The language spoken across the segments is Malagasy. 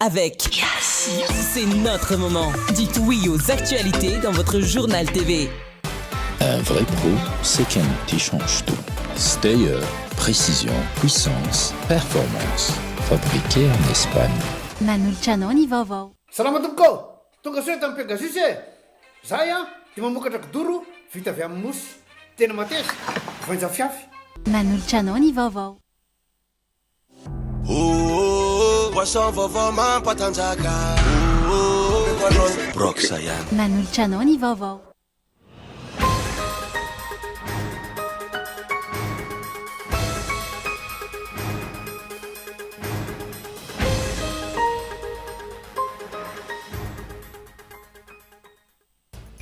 avec Yes. C'est notre moment. Dites oui aux actualités dans votre journal TV. Un vrai pro, c'est qu'un outil change tout. Stayer, précision, puissance, performance. Fabriqué en Espagne. Manolotranao ny vaovao. Salama tompoko, tonga soa tamin'ny Pegasus e. Zahay dia mamokatra kidoro vita avy amin'ny mosy. Tena mateza, voanja fiafy. Manolotranao ny vaovao. Poisson vaovao mampatanjaka. Broxa ihany. Manolotranao ny vaovao.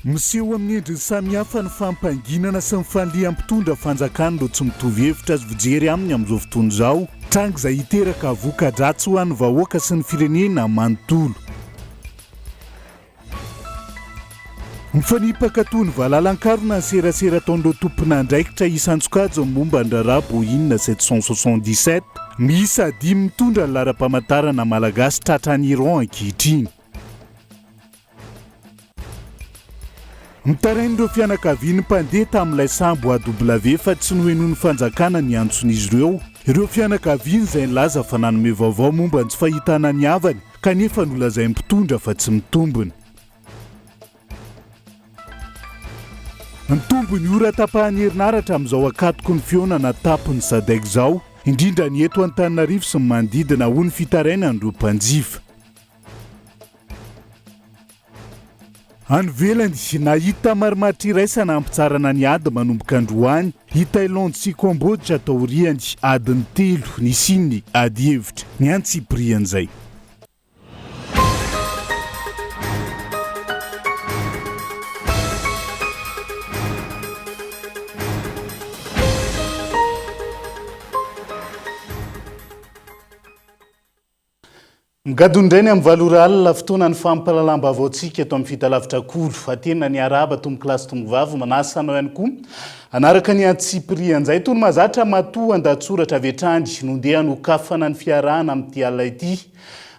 Miseho amin'ny endriny samihafa ny fampanginana sy ny fanliam-pitondra fanjakana ndo tsy mitovy hevitra azy fijery aminy amin'izao fotoana izao, tranga izay hiteraka voka-dratsy ho an'ny vahoaka sy ny firenena manontolo. Mifanipaka toy ny valalan-karona ny serasera ataon'ireo tompon'andraikitra isan-tsokajy ny momba ny raharaha Boeing 777 miisa 5 mitondra ny laram-pamantarana malagasy tratran'ny Iran ankehitriny. Mitarain'ireo fianakaviany mpandeha tamin'ilay sambo AW fa tsy nohenoiny fanjakana ny antson'izy ireo fianakaviany izay nilaza fa nanome vaovao momba ny tsy fahitana ny havany kanefa nolazay mpitondra fa tsy mitombony. Ny tombony ora tapahany herinaratra amin'izao akatoko ny fionana tapony Sadek izao, indrindra ny eto Antananarivo sy ny manodidina ho ny fitaraina an'ireo mpanjifa. Anovelany nahita marimaritra iraisana ampitsarana ny ady manomboka androany, i Thaïlande sy Cambodge ataoriany adiny 3 ny Chine ady hevitra ny antsiprian'izay. Migadondrainy amin'ny valora alina fotoana ny fampalalamba avaotsika eto amin'ny fitalavitra kolo atena ny araba tombo kilasy tombo vavy manasanao ihany koa anaraka ny antsiprian'izay tony mazatra matoa andatsoratra avetrany nondeha nokafana ny fiarahana amin'ity alina ity.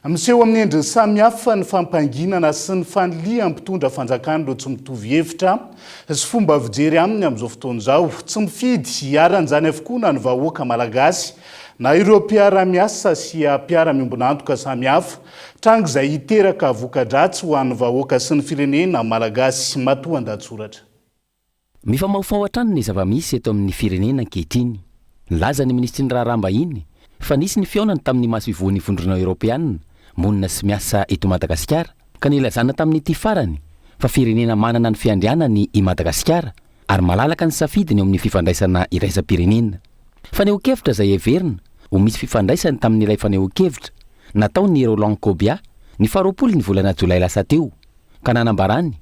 Miseho amin'ny endriny samihafa ny fampanginana sy ny fanliana mpitondra fanjakana ndo tsy mitovy hevitra sy fomba fijery aminy amin'izao fotoana izao, tsy mifidy hiaran'izany avokoa na ny vahoaka malagasy na ireo mpiara-miasa sy mpiara-miombonantoka samihafa, tranga izay hiteraka voka-dratsy ho an'ny vahoaka sy ny firenena malagasy matoa andatsoratra. Mifamao hatrany ny zava-misy eto amin'ny firenena ankehitriny. Nilaza ny ministry ny raharaha-mbahiny fa nisy ny fionany tamin'ny masoivoan'ny vondrona Eoropeanina monina sy miasa eto Madagasikara ka nilazana tamin'ity farany fa firenena manana ny fiandrianany i Madagasikara ary malalaka ny safidiny eo amin'ny fifandraisana iraisam-pirenena. Fanehoan-kevitra izay heverina ho misy fifandraisany tamin'ilay fanehoan-kevitra nataony Roland Kobia ny 20 ny volana Jolay lasa teo ka nanambarany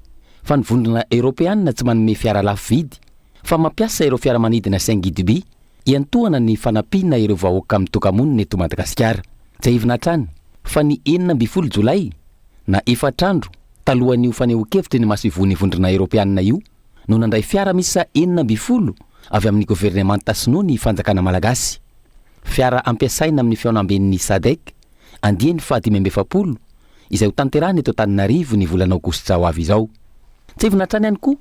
fa ny vondrona Eoropeanina tsy manome fiara lafo vidy fa mampiasa ireo fiaramanidina 5 iantohana ny fanampiana ireo vahoaka mitokamonina eto Madagasikara. Tsy hivina hatrany fa ny 12 Jolay na 4 andro talohan'io fanehoan-kevitra ny masoivon'ny vondrona Eoropeanina io no nandray fiara misa 12 avy amin'ny gouvernemanta sinoa ny fanjakana malagasy. Fiara ampiasaina amin'ny fiaonamben'ny Sadek andiany fa 570 izay ho tanterahany eto Antananarivo ny volana aogositra ho avy izao. Tsy hivina hatrany ihany koa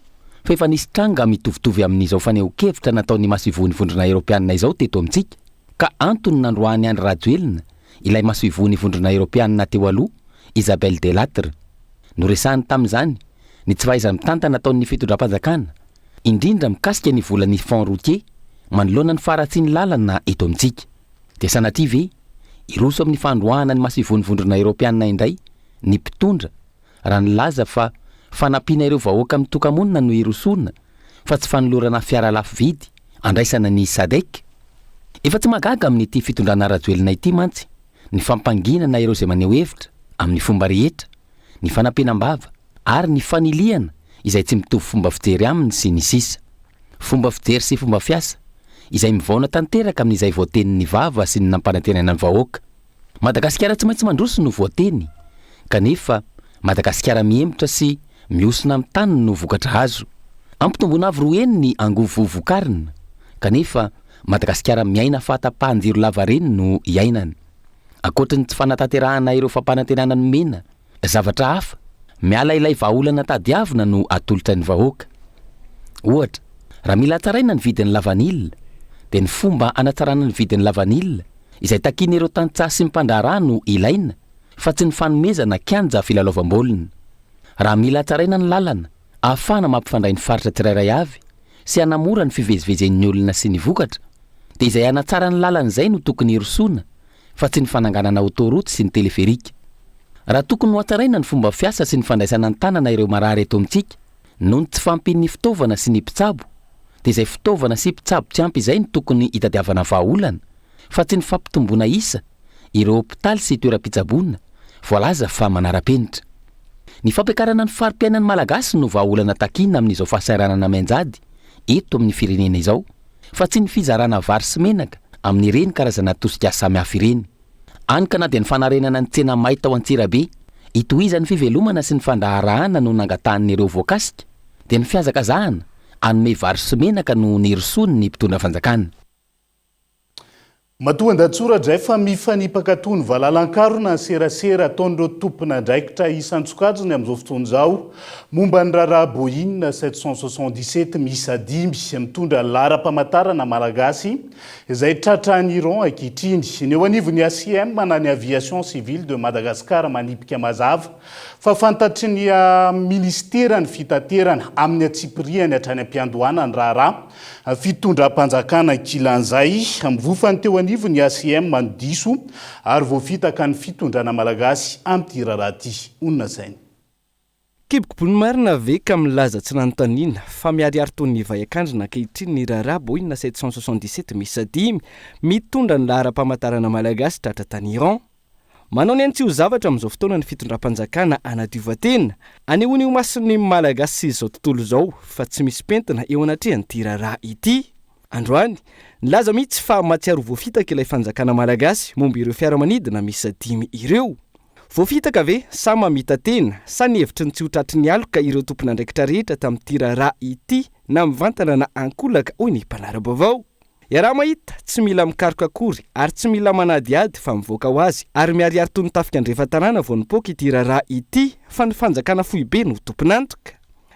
fa efa nisy tranga mitovitovy amin'izao fanehoan-kevitra nataon'ny masoivon'ny vondrona Eoropeanina izao teto amintsika ka antony nandroany andry Rajoelina ilay masoivon'ny vondrona Eoropeanina teo aloha Isabelle Delattre. Noresahany tamin'izany ny tsy fahaizany mitantana nataon'ny fitondram-panjakana indrindra mikasika ny volan'ny fond routier manoloana ny faratsy ny lalana eto amintsika. Dia sanatria ve iroso amin'ny fandroahana ny masoivon'ny vondrona Eoropeanina indray ny mpitondra raha nilaza fa fanampiana ireo vahoaka mitokamonina no irosona fa tsy fanolorana fiara lafo vidy andraisana ny Sadek. Efa tsy magaga amin'ity fitondrana Rajoelina ity mantsy ny fampanginana ireo izay maneho hevitra amin'ny fomba rehetra, ny fanampianam-bava ary ny faniliana izay tsy mitovy fomba fijery aminy sy ny sisa. Fomba fijery sy fomba fiasa izay mivaona tanteraka amin'izay voatenin'ny vava sy ny nampanantenana ny vahoaka. Madagasikara tsy maintsy mandroso no voateny kanefa Madagasikara mihemitra sy miosona amin'ny tany no vokatra azo. Ampitombona avy roa ny angovo vokarina kanefa Madagasikara miaina fahatapahan-jiro lava reny no iainany. Akoatry ny tsy fanatanterahana ireo fampanantenana ny mena, zavatra hafa miala ilay vahaolana tadiavina no atolotra ny vahoaka. Ohatra, raha mila tsaraina ny vidin'ny lavanila, dia ny fomba anatsarana ny vidin'ny lavanila izay takiana ireo tantsaha sy mpandraharaha no ilaina, fa tsy ny fanomezana kianja filalaovam-baolina. Raha mila tsaraina ny lalana, ahafahana mampifandray ny faritra tsirairay avy sy hanamora ny fivezivezen'ny olona sy ny vokatra, dia izay anatsara ny lalana izay no tokony hirosoana, fa tsy ny fananganana autoroute sy ny teleferika. Raha tokony ho hatsaraina ny fomba fiasa sy ny fandraisana ny tanana ireo marary eto amintsika, noho ny tsy fampin'ny fitaovana sy ny mpitsabo, dia izay fitaovana sy mpitsabo tsy ampy izay no tokony hitadiavana vahaolana, fa tsy ny fampitomboana isa ireo hopitaly sy toeram-pitsaboana, voalaza fa manara-penitra. Ny fampiakarana ny farim-piainan'ny malagasy no vahaolana takiana amin'izao fahasahiranana mainjady eto amin'ny firenena izao, fa tsy ny fizarana vary sy menaka amin'ireny karazana tosika samihafa ireny. Anka na dia ny fanarenana ny tsena mahita ao Antsirabe, itohizan'ny fivelomana sy ny fandaharahana no nangatan'ireo voakasika, dia ny fiazakazahana anome vary sy menaka no nirosony ny mpitondra fanjakana. Matoan-datsora dray fa mifanipaka tony valalan-karona serasera ataon'ireo tompona draikitra isan-tsokajiny amin'izao fotoana izao momba ny raharaha Boeing 777 miisa 5 mitondra lara-pamantarana malagasy izay tratran'ny Iran ankehitriny. Ny eo anivon'ny ACM na ny aviation civile de Madagascar manipika mazava fa fantatry ny ministerany fitaterana amin'ny atsipiriany hatrany am-piandohana ny raharaha fitondram-panjakana kilan'izay mivofany teo anivon'ny ACM manodiso ary voafitaka ny fitondrana malagasy amin'ity raharaha ity. Onona zainy. Kibokobony marina veka milaza tsy nanontaniana fa miariary tony vaiakandrina ankehitriny ny raharaha Boeing 777 miisa 5 mitondra ny lahara-pamantarana malagasy tratra tany Iran. Manao ny antsio zavatra amin'izao fotoana ny fitondram-panjakana anadiova-tena anehoany io masony malagasy sy izao tontolo izao fa tsy misy pentina eo anatrehan'ity raharaha ity. Androany, nilaza mihitsy fa matsiaro voafitaka ilay fanjakana malagasy momba ireo fiaramanidina miisa 5 ireo. Voafitaka ve sa mamita tena sa ny hevitry ny tsy ho tratry ny aloka ireo tompona andraikitra rehetra tamin'ity raharaha ity na mivantana na ankolaka hoy ny mpanara-baovao. Iaraha mahita tsy mila mikaroka akory ary tsy mila manadiady fa mivoaka ho azy ary miariary tony tafika andrefa-tanàna vao nipoaka ity raharaha ity fa ny fanjakana fohibe no tompon'antoka.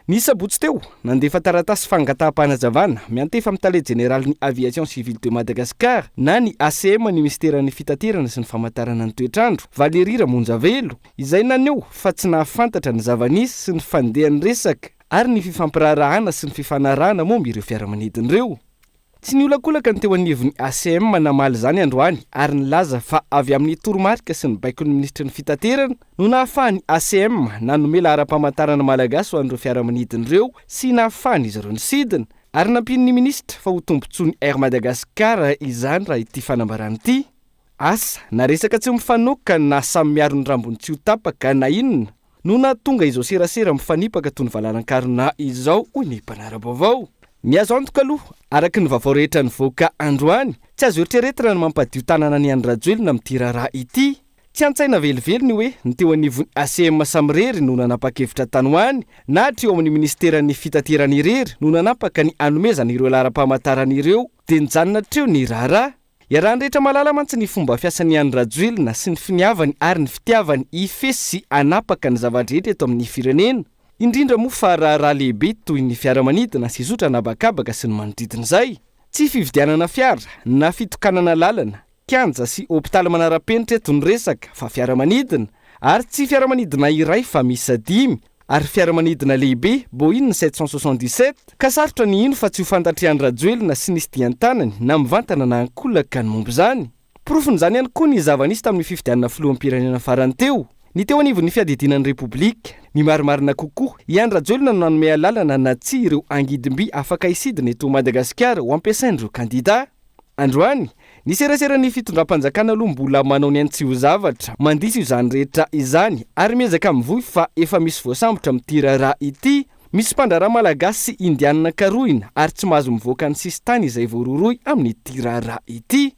Ny sabotsy teo nandefa taratasy fangataham-panazavana miantefa amin'ny tale generalin'ny aviation civile de Madagascar na ny ACM ny ministeran'ny fitaterana sy ny famantarana ny toetrandro Valerira Monjavelo izay naneo fa tsy nahafantatra ny zava-nisy sy ny fandehan'ny resaka ary ny fifampirarahana sy ny fifanarahana momba ireo fiaramanidin'ireo. Tsy niolakolaka ny teo anivon'ny ACM namaly izany androany ary nilaza fa avy amin'ny toromarika sy ny baikon'ny ministry ny fitaterana no nahafahany ACM nanome lahara-pamantarana malagasy ho an'ireo fiaramanidin'ireo sy nahafahany izy ireo ny sidina ary nampian'ny ministra fa ho tombontsoany Air Madagascar izany raha ity fanambarana ity. Asa na resaka tsy mifanoka na samy miaro ny rambony tsy ho tapaka na inona no nahatonga izao serasera mifanipaka tony valalan-karona izao hoy ny mpanara-baovao. Ny azo antoka aloha araky ny vaovao rehetra nivoaka androany tsy azo eritreretina ny mampadio tanana ny Andrajoelina amin'ity raharaha ity. Tsy antsaina velively ny hoe ny teo anivon'ny ACM samirery no nanapa-kevitra tanoany na teo amin'ny ministeran'ny fitaterana irery no nanapaka ny anomezana ireo lahara-pamantarana ireo dia nijanona treo ny raharaha. Iaraha rehetra malala mantsy ny fomba fiasan'ny Andrajoelina sy ny finiavany ary ny fitiavany ifesy sy anapaka ny zavadrehetra eto amin'ny firenena. Indrindra moa fa raharaha lehibe toy ny fiaramanidina sy zotra nabakabaka sy ny manodidina izay. Tsy fividianana fiara na fitokanana lalana, kianja sy hopitaly manara-penitra eto ny resaka fa fiaramanidina ary tsy fiaramanidina iray fa miisa 5 ary fiaramanidina lehibe Boeing 777 ka sarotra ny ino fa tsy ho fantatry Andrajoelina sy nisy dian-tanany na mivantana na ankolaka ny momba izany. Porofon'izany ihany koa ny zava-nisy tamin'ny fifidianana filoham-pirenena farany teo. Ny teo anivon'ny fiadidinan'ny Repoblika, ny marimarina kokoa, i Andrajoelina no nanome lalana na tsy ireo angidimby afaka isidina eto Madagasikara ho ampiasain'ireo kandida. Androany, ny serasera ny fitondram-panjakana aloha mbola manao ny antsio zavatra mandisa izany rehetra izany ary miezaka mivoy fa efa misy voasambotra amin'ity raharaha ity. Misy mpandraharaha malagasy sy indianina karohina ary tsy mahazo mivoaka ny sistany izay voaroroy amin'ity raharaha ity.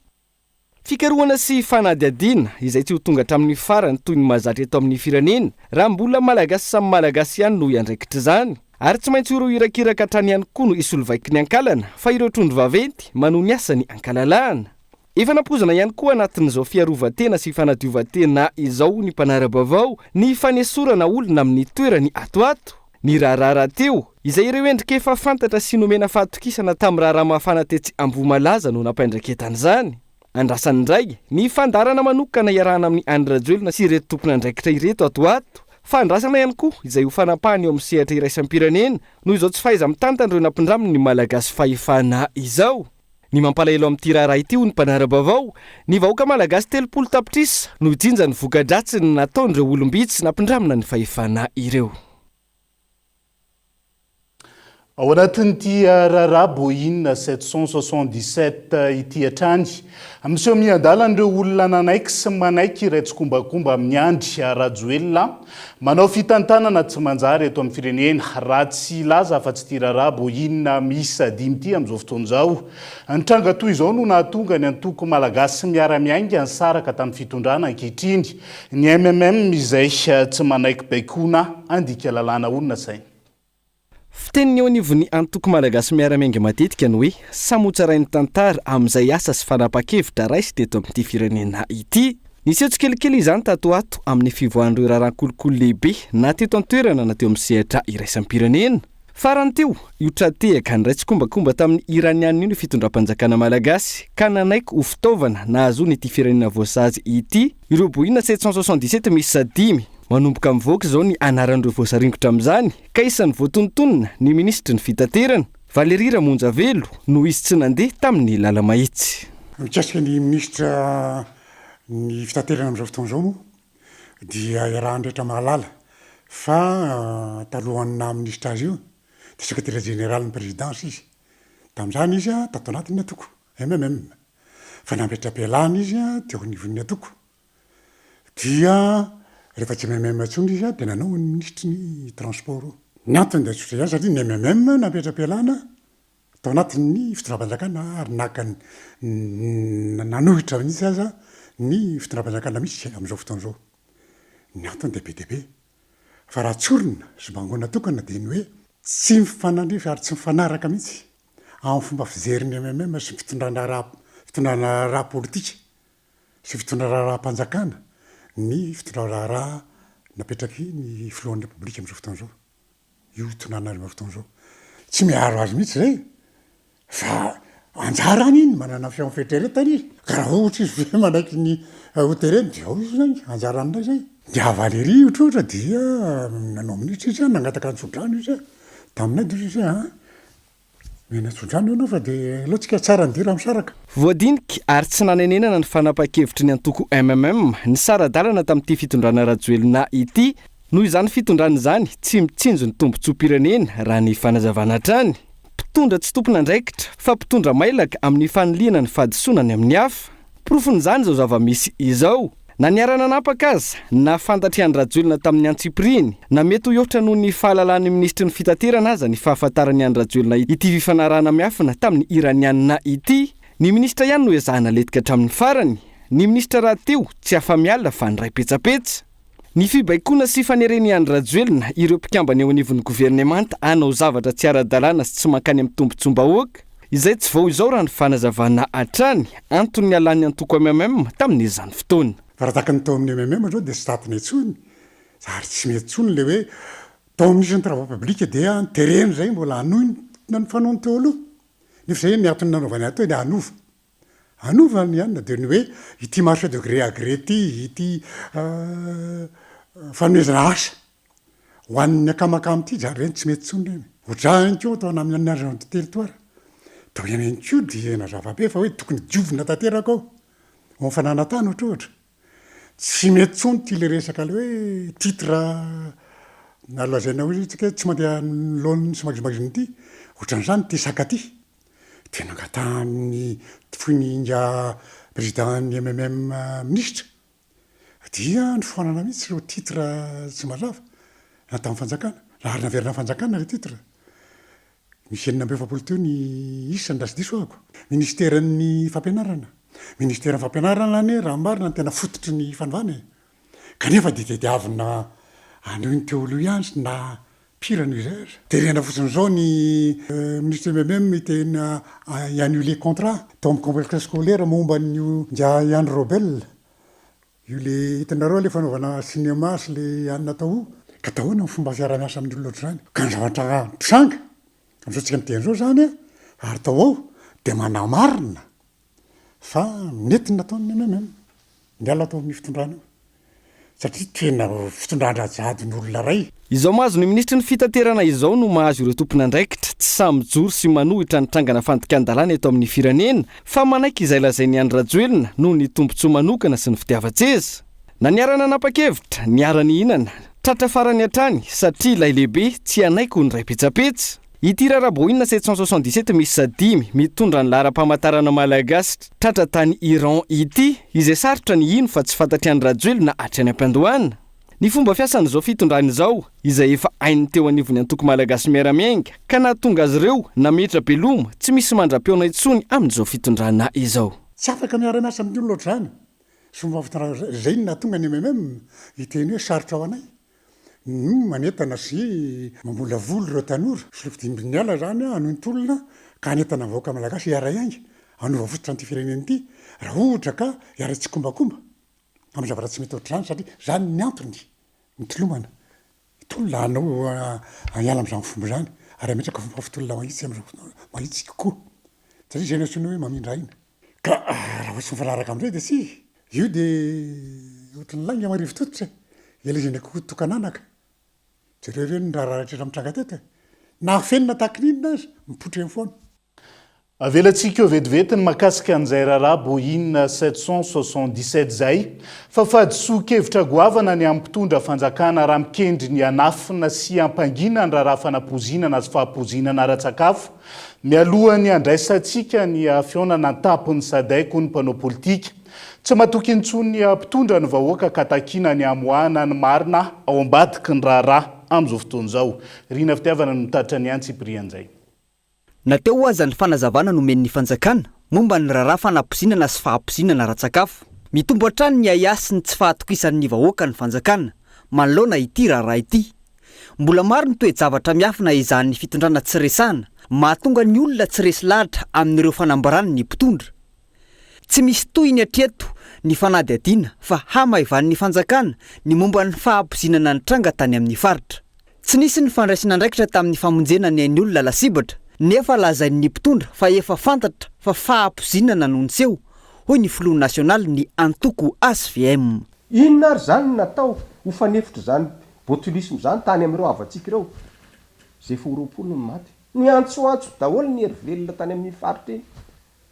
Fikarohana sy fanadiadiana izay tsy ho tonga hatramin'ny farany toy ny mahazatra eto amin'ny firenena raha mbola malagasy samy malagasy ihany no iandraikitra izany ary tsy maintsy ireo irakiraka hatrany ihany koa no isolo vaiky ny ankalana fa ireo trondro vaventy manohy ny asany ankalalahana. efa nampozana ihany koa anatin'izao fiarovatena sy fanadiovantena izao ny mpanara-baovao ny fanesorana olona amin'ny toerany atoato ny raharahara teo izay ireo endrika efa fantatra sy nomena fahatokisana tamin'ny raharaha mafana tetsy Ambohimalaza no nampaindraketana andrasany indray ny fandarana manokana iarahana amin'ny andrajoelona sy ireto tompona andraikitra ireto atoato fandrasana ihany koa izay ho fanampahany eo amin'ny sehatra iraisam-pirenena noho izao tsy fahaiza mitantana ireo nampindraminy ny malagasy fahefana izao ny mampalahelo amin'ity raharaha ity ho ny mpanara-baovao ny vahoaka malagasy 3 tapitrisa no ijinja ny voka-dratsiny nataon'ireo olombitsy nampindramina ny fahefana ireo. Ao anatin'ity raharaha Boeing 777 ity hatrany amin'izao miandalan'ireo olona nanaiky sy manaiky raitsin-kombakomba amin'ny andry rajoelona manao fitantanana tsy manjary eto amin'ny firenena raha tsy laza fa tsy ity raharaha Boeing miisa 5 ity amin'izao fotoana izao. Ny tranga toy izao no nahatonga ny antoko malagasy miara-miainga nisaraka tamin'ny fitondrana ankehitriny ny MMM izay tsy manaiky baikona andika lalàna olona sainy. Fiteniny eo anivon'ny antoko malagasy miara-miainga matetika ny hoe samotsarain'ny tantara amin'izay asa sy fanapa-kevitra raisy teto amin'ity firenena ity. Nisy etso kelikely izany tatoato amin'ny fivoahan'ireo raharan-kolokolo lehibe na teto an-toerana na teo amin'ny sehatra iraisam-pirenena. Farany teo iotratehaka ny raitsin-kombakomba tamin'ny iranianina io fitondram-panjakana malagasy ka nanaiky ho fitaovana nahazoany ity firenena voasazy ity ireo Boeing 777 misy 5 manomboka mivoaka izao ny anaran'ireo voasaringotra amin'izany ka isan'ny voatontonona ny ministry ny fitaterana Valérie Ramonjavelo no izy tsy nandeha tamin'ny lala mahitsy. Mikasika ny ministra ny fitaterana amin'izao fotoana izao moa dia iarahan-drehetra mahalala fa talohan'ny ministra azy io dia secrétaire général ny présidence izy tamin'izany izy tato anatin'ny atoko MMM fa nametra-pialana izy teo anivon'ny atoko dia rehefa tsy MMM atsony izy dia nanao ny ministry ny transport ny antony dia tsotra ihany satria ny MMM nametra-pialana tao anatin'ny fitondram-panjakana ary naka nanohitra mihitsy aza ny fitondram-panjakana misy amin'izao fotoana izao ny antony dia be dia be fa raha tsorina sy mangona tokana dia ny hoe tsy mifanandrify ary tsy mifanaraka mihitsy amin'ny fomba fizerin'ny MMM sy fitondrana raha politika sy fitondrana raha mpanjakana ny fitondrana raha napetraky ny filohan'ny repoblika amin'izao fotoana izao io tonana amin'izao fotoana izao tsy miaro azy mihitsy zay fa anjarany iny manana fiainfetreretany izy ka raha ohatra izy ve manaiky ny hotereny dia ao izy zany anjarany indray zay dia Valérie ohatrohatra dia nanao minitra izy nangataka ny sodrano izy taminay dia izy mena sodrano ianao fa dia loatsika tsara ny dira misaraka voadinika ary tsy nanenenana ny fanapa-kevitry ny antoko MMM ny sara-dalana tamin'ity fitondrana rajoelona ity noho izany fitondrana izany tsy mitsinjo ny tombontsoam-pirenena raha ny fanazavana hatrany mpitondra tsy tompona andraikitra fa mpitondra mailaka amin'ny faniliana ny fahadisoanany amin'ny hafa profon'izany zao zava-misy izao na niarana napaka aza na fantatriany rajoelona tamin'ny antsipriny na mety ho ohatra noho ny fahalalan'ny ministry ny fitaterana aza ny fahafantarany any rajoelona ity fifanarahana miafina tamin'ny iranianina ity ny ministra ihany no ezahana letika hatramin'ny farany ny ministra raha teo tsy afa-miala fa ny ray petsapetsa ny fibaikona sy fanereny any rajoelona ireo mpikambany eo anivon'ny governemanta anao zavatra tsy ara-dalàna sy tsy mankany amin'ny tombontsom-bahoaka izay tsy vao izao raha ny fanazavana hatrany antony alan'ny antoko MMM tamin'izany fotoana. Fa raha taka ny tao amin'ny MMM zao dia tsy tatiny antsony ary tsy mety tsony le hoe tao amin'isy ny travaux publics dia tereny zay mbola hanoina ny fanaony teo aloha nefa zay ny antony nanaovany atao dia hanova ny anina dia ny hoe ity marché de gré à gré ity fanomezana asa ho an'ny akamakamy ity zany reny tsy mety tsony reny ohatrany koa tao amin'ny agent de territoire tao ihany koa dia nazava-be fa hoe tokony diovina tanteraka ao ho mifananatany ohatra tsy mety tsony ty le resaka le hoe titre nalazaina hoe tsika tsy mandeha lohan'ny sy magizimagiziny ity ohatran'izany ty saka ty dia nangatahan'ny foininga président-ny MMM ministre dia ny foanana mihitsy ireo titre tsy mazava na tamin'ny fanjakana raha ary naverina fanjakana le titre misy 9 teo ny isany raha sy diso ahako ministeran'ny fampianarana ministera fampianarana ny raha marina ny tena fototry ny fanovana kanefa dia tediavina anoiny teo aloha ihany na pirana izay de rena fotsiny zao ny ministre même tena annulé contrat tao amin'ny complexe scolaire momba ny Yann Robel io le hitanareo le fanaovana cinéma sy le anina tao ka tahoana ny fomba fiara-miasa amin'ny olona ohatr'izany ka ny zavatra tranga am'izao tsika ny tenyzao zany ary tao ao de manamarina fa nety nataony même miala atao amin'ny fitondrana satria tena fitondran-drajadin'olona ray izao mahazo ny ministry ny fitaterana izao no mahazo ireo tompon'andraikitra tsy samyjoro sy manohitra ny trangana fandikan-dalàna eto amin'ny firenena fa manaiky izay lazay ny andrajoelona noho ny tombontsoa manokana sy ny fitiavan-tseza na niarana anapa-kevitra niara-ny hinana tratra farany hatrany satria ilay lehibe tsy anaiko ny ray petsapetsa ity raraboinina 777 misy sadimy mitondra ny laharam-pamantarana malagasy tratra tany Iran ity izay sarotra ny ino fa tsy fantatry any rajoelona hatrany am-pandohana ny fomba fiasan'izao fitondrana izao izay efa hainy teo anivony antoko malagasy miaramiainga ka nahatonga azy ireo nametra beloma tsy misy mandra-peona intsony amin'izao fitondrana izao tsy afaka miara-miasa amin'ny olona ohatr'izany somba fitondrana zay ny nahatonga ny même iteny hoe sarotra ao anay manetana sy mamolavoly ireo tanora sy lofidimbiny ala zany anontolona ka anetana vahoaka malagasy iara-iainga anova fototra an'ity firenena ity raha ohatra ka iara-tsy kombakomba amin'ny zavatra tsy mety ohatr'izany satria zany ny antony mitolomana tolona anao iala am'izany fomba zany ary ametraka fomba fitolona mahitsy am'izao mahitsy kokoa satria zay natsony hoe mamindra ina ka raha ohatsy mifanaraka am'izay de tsy io de ohatrany lainga marivo tototra elezana kokoa tokananaka jereo ny raha rehetra mitranga teto na fenina takin'inona azy mipotry amin'ny foana avelantsika eo vetivety ny makasika an'izay raharaha boinina 777 zay fa fadisoa-kevitra goavana ny amin'ny mpitondra fanjakana raha mikendry ny anafina sy ampangina ny raharaha fanampozinana sy fahampozinana ara-tsakafo mialohany andraisantsika ny fionana an-tampony sadaiko ny mpanao politika tsy matoky intsony mpitondra ny vahoaka katakina ny amoahana ny marina ao ambadiky ny raharaha amin'izao fotoana izao rina fitiavana no mitaritra ny antsiprian'izay nateo aza ny fanazavana nomen'ny fanjakana momba ny raharaha fanampozinana sy fahampozinana ara-tsakafo mitombo hatrany ny aiasy ny tsy fahatokisan'ny vahoaka ny fanjakana manoloana ity raharaha ity mbola maro ny toe-javatra miafina izan'ny fitondrana tsy resahana mahatonga ny olona tsy resy lahatra amin'ireo fanambarany ny mpitondra tsy misy toy ny atreto ny fanady adiana fa hamaivan'ny fanjakana ny momba ny fahampozinana ny tranga tany amin'ny faritra tsy nisy ny fandraisana andraikitra tamin'ny famonjena ny ain'ny olona lasibatra nefa lazain'ny mpitondra fa efa fantatra fa fahampozinana noho nyseho hoy ny filoha nasionaly ny antoko ASVM inona ary zany natao ho fanefitra zany botulisme zany tany amin'ireo avatsika ireo zay foroapolo ny maty ny antsoantso daholo ny hery velona tany amin'ny faritra eny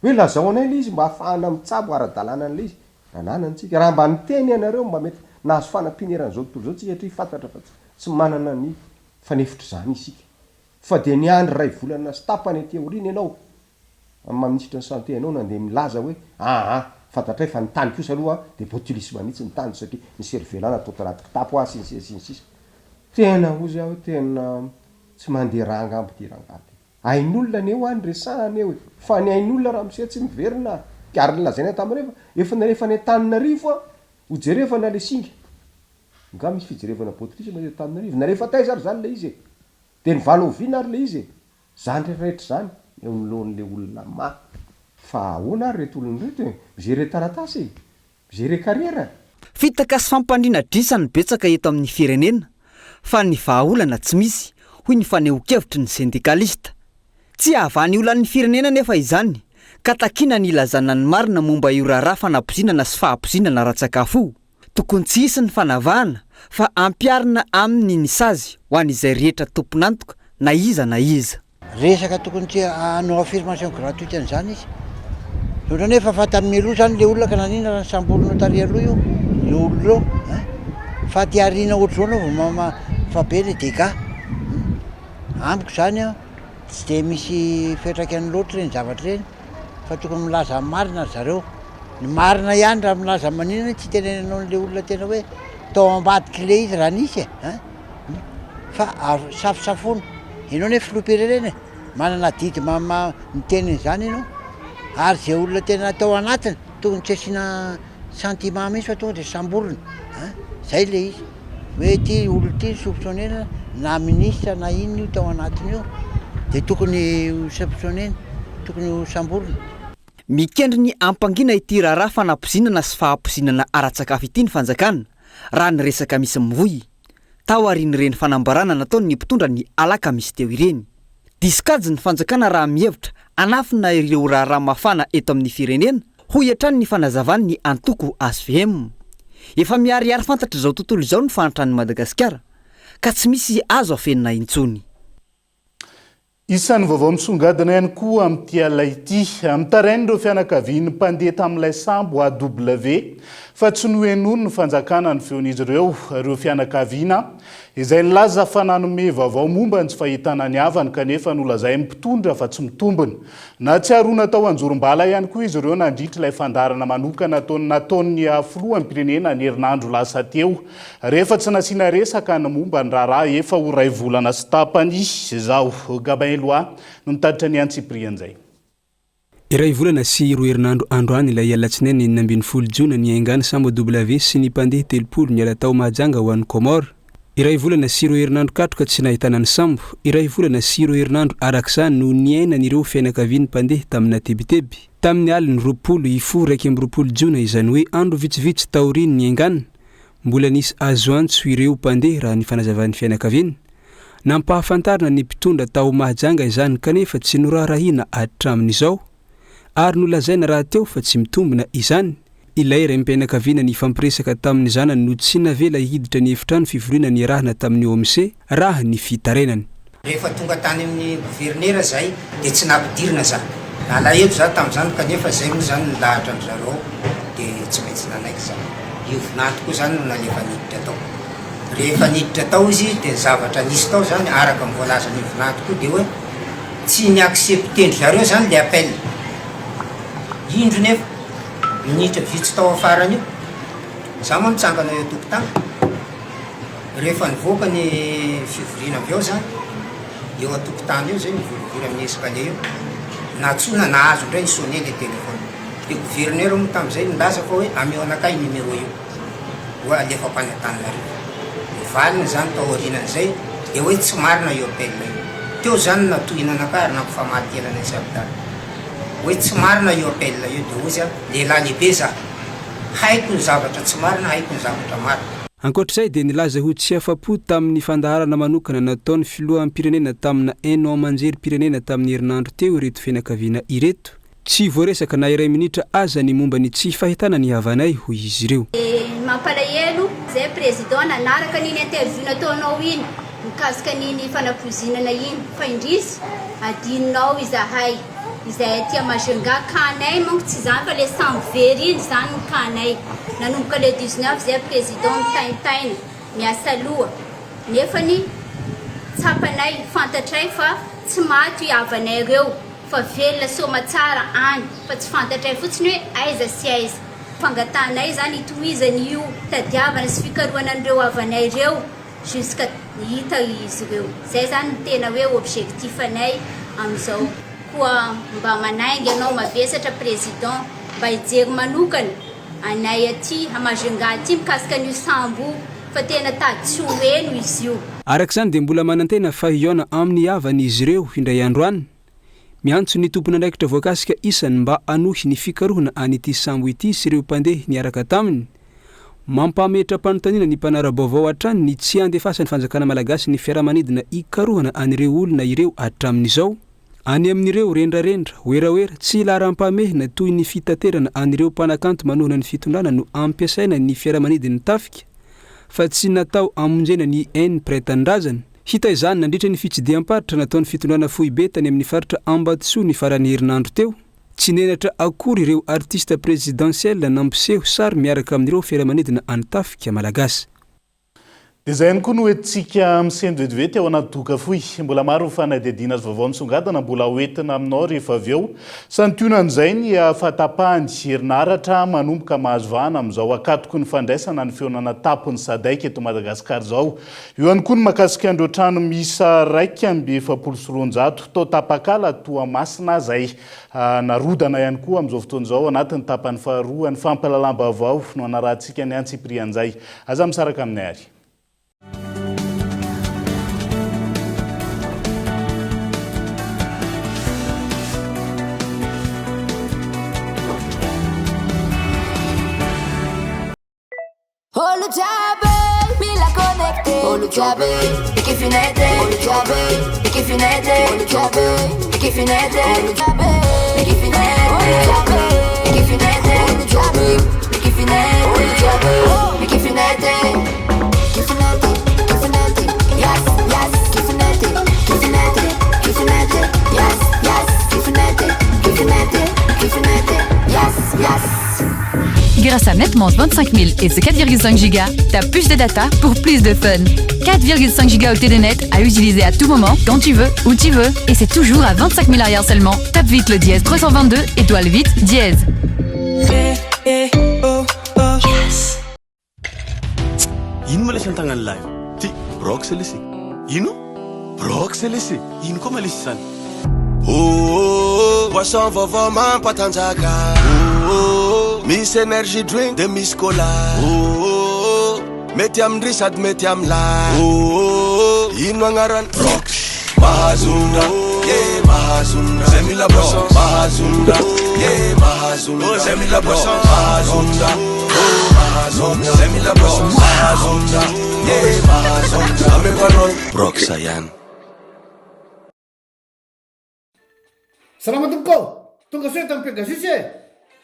hoe lazao anay le izy mba hahafahana mitsabo ara-dalàna an'le izy rananantsika raha mba niteny ianareo mba mety nahazo fanampineran'izao tontolo zao tsika hatria fantatra fa tsy manana ny fanefitra zany isika fa de ny andro ray volana sy tapany aty aorina ianao maministra ny santé ianao nandeha milaza hoe fantatray fa nitany kosa aloha de botulisme mihitsy nitany satria ny servelana atao tanaty kitapo a sinsisa tena ozy aho tena tsy mandeha ranga ampidirangady ain'olona neo any resahany eo fa ny ain'olona raha misea tsy miverina ary lazaina tamin'rehefa efa narefa ny taninarivo a hojerefa na le singa nga misy fijerevana botulisme le taninarivo narefa taiza ary zany le izy de ny valo oviana ary le izy zany rehetrarehetra zany eonoloan'le olona ma fa ahoana ary reto olona reto mizere taratasy mizere kariera fitaka sy fampandrina drisany betsaka eto amin'ny firenena fa ny vahaolana tsy misy hoy ny faneho-kevitry ny syndikalista tsy ahavany olan'ny firenena nefa izany ka takina ny ilazana ny marina momba io raharaha fanampozinana sy fahampozinana ara-tsakafo tokony tsy hisy ny fanavahana fa ampiarina amin'ny nisazy ho an'izay rehetra tomponantoka na iza resaka tokony tsy anao affirmation gratuite an'izany izy ohatra nefa fa tamin'ny aloha zany le olona ka nanina raha ny sambolona tary aloha io le olona fa tiarina ohatr'izao anao fa be le dégâts amiko zany a tsy de misy fetraka any loatra reny zavatra reny fa tokony milaza marina zareo ny marina ihany raha milaza maninana tsy tenenanao n'le olona tena hoe tao ambadiky le izy raha nisy fa safosafona ianao nefa filoha-pirenena manana didy miteny zany ianao ary zay olona tena tao anatiny tokony tsy asiana sentiment mihitsy fa tonga de samborona zay le izy hoe ty olona ty sompitsonena na ministra na iny io tao anatiny io dia tokony hosapitroneny tokony ho samborona. Mikendry ny ampangina ity raharaha fanampozinana sy fahampozinana ara-tsakafo ity ny fanjakana raha ny resaka misy mivoy tao arin'ireny fanambarana nataony ny mpitondra ny alaka misy teo ireny. Diskajy ny fanjakana raha mihevitra anafina ireo raharaha mafana eto amin'ny firenena ho hiatrany ny fanazavany ny antoko ASVM. Efa miariary fantatra izao tontolo izao ny fanatran'ny Madagasikara ka tsy misy azo afenina intsony. Isan'ny vaovao misongadina ihany koa amin'ity alina ity amin'ny tarainy ireo fianakaviany mpandeha tamin'ilay sambo AW fa tsy nohenono ny fanjakana ny feon'izy ireo fianakaviana izay nilaza fa nanome vaovao momba ny tsy fahitana ny havany kanefa nolazay mpitondra fa tsy mitombona. Na tsy harona tao anjorom-bala ihany koa izy ireo nandritra ilay fandarana manokana nataon'ny filohan'ny pirenena ny herinandro lasa teo rehefa tsy nasiana resaka ny momba ny raharaha efa ho ray volana sy tapany izao. Gabin Loa no nitatitra ny Antsiprian zay. Iray volana sy roa herinandro androany ilay alatsinainy 12 Jona ny aingana sambo W sy ny mpandeha 30 niala tao mahajanga ho an'ny Komoro. Iray volana sy roa herinandro katroka tsy nahitana ny sambo. Iray volana sy roa herinandro arak'izany no niainan'ireo fianakaviany mpandeha tamina tebiteby. Tamin'ny aliny 20 Jona izany hoe andro vitsivitsy taoriny ny aingana mbola nisy azo antso ireo mpandeha raha ny fanazavan'ny fianakaviany. Nampahafantarina ny mpitondra tao mahajanga izany kanefa tsy norarahina hatramin'izao ary nolazaina raha teo fa tsy mitombina izany. Ilay raim-pianakaviana ny fampiresaka tamin'ny zanany no tsy navela hiditra ny efitrano fivoriana ny rahana tamin'ny OMC raha ny fitarenany. Rehefa tonga tany amin'ny guvernera zay dia tsy nampidirina za. Nalahedo za tamin'izany kanefa zay moa zany ny lahatra amin'zareo dia tsy maintsy nanaiky za. Io vinanto koa zany no nalefa niditra tao. Rehefa niditra tao izy dia zavatra nisy tao zany araka ny voalazan'ny vinanto koa dia hoe tsy niakseptendry zareo zany le appel. Indro nefa minitra vitsy tao afarany io za moa mitsangana eo tokotany rehefa nivoaka ny fivoriana avy eo zany eo atokotany eo zay nivorivory amin'ny escalier eo natsona nahazo indray nisone le telefone dia gouverneur moa tamin'izay nilaza fa hoe ameo anakay numéro io hoe alefa mpanatanynarivo nivalina zany tao aorinan'izay dia hoe tsy marina io appel io teo zany natohina anakay ary nampifamatelana isy abdala hoe tsy marina io appel io dia ozy a lehilahy lehibe za haiko ny zavatra tsy marina haiko ny zavatra marina. Ankoatr'izay dia nilaza ho tsy afa-po tamin'ny fandaharana manokana nataon'ny filohan'ny pirenena tamina haino amanjery pirenena tamin'ny herinandro teo ireto fianakaviana ireto. Tsy voaresaka na iray minitra aza ny momba ny tsy fahitana ny havanay hoy izy ireo. Mampalahelo zay président nanaraka niny interview nataonao iny mikasika niny fanapozinana iny fa indrisy adininao izahay izay tia Majunga kanay manko tsy zany fa le sambo very iny zany ny kanay nanomboka le 19 zay président mitaintaina miasa loha nefany tsapanay fantatray fa tsy maty havanay ireo fa velona soma tsara any fa tsy fantatray fotsiny hoe aiza sy aiza fangatanay zany itohizany io tadiavana sy fikarohana an'ireo havanay ireo jusqu'à hita izy ireo zay zany ny tena hoe objectif anay amin'izao koa mba manaingy anao mavesatra président mba hijery manokana anay aty Majunga aty mikasika an'io sambo fa tena tady tsy hoeno izy io. Arak'izany dia mbola manantena fa hiona amin'ny havany izy ireo indray andro any. Miantso ny tompona andraikitra voakasika isany mba anohy ny fikarohana an'ity sambo ity sy ireo mpandeha niaraka taminy. Mampametra mpanontaniana ny mpanara-baovao hatrany ny tsy andefasan'ny fanjakana malagasy ny fiaramanidina hikarohana an'ireo olona ireo hatramin'izao. Any amin'ireo rendrarendra oeraoera tsy laharam-pamehina toy ny fitaterana an'ireo mpanakanto manohana ny fitondrana no ampiasaina ny fiaramanidiny tafika fa tsy natao amonjena ny hainy mpiray-tanindrazana. Hita izany nandritra ny fitsidiam-paritra nataon'ny fitondrana fohibe tany amin'ny faritra Ambatsoa ny farany herinandro teo. Tsy nenatra akory ireo artista présidentiel nampiseho sary miaraka amin'ireo fiaramanidina antafika malagasy. Dia zay ihany koa no hoentintsika miseny vetivety ao anaty doka foy. Mbola maro ny fanadihadiana azy vaovao misongadina mbola hoentina aminao rehefa avy eo. Santionan'izay ny fatapahany herinaratra manomboka mahazo vahana amin'izao akatoko ny fandraisana ny feonana tapony sadaika eto Madagasikara izao. Io ihany koa ny mahakasika andreo trano misa 1,700 tao Tapakala Toamasina zay narodana ihany koa amin'izao fotoana izao anatin'ny tapany faharoa ny fampalalam-baovao no anarahantsika ny Antsiprian zay. Aza misaraka aminay ary. Olo jiaby mila connecté, olo jiaby mikifinete, olo jiaby mikifinete, olo jiaby mikifinete, olo jiaby mikifinete, olo jiaby mikifinete, olo jiaby mikifinete, olo jiaby mikifinete, kifinete, kifinete, yes, yes, kifinete, kifinete, kifinete, yes, yes, kifinete, kifinete, kifinete, yes, yes. Grâce à Netmontre 25 000 et ses 4,5 Go, t'as plus de data pour plus de fun. 4,5 Go de net à utiliser à tout moment, quand tu veux, où tu veux. Et c'est toujours à 25 000 arrière seulement. Tape vite le dièse 322, étoile vite, dièse. Ino malesa ny tagnany lahy ty brok selesy ino brok selesy ino koa malesy zany poisson vaovao mampatanjaka misy energy drink de misy cola mety amindry sady mety amilay ino agnarany brok mahazonda mahazonda zay mila poisson mahazonda mahazonda zay mila poisson mahazonda zay mila poisson mahazonda mahazonda amevaron brok sayany. Salama tompoko tonga soe tamin'ny Pegasus e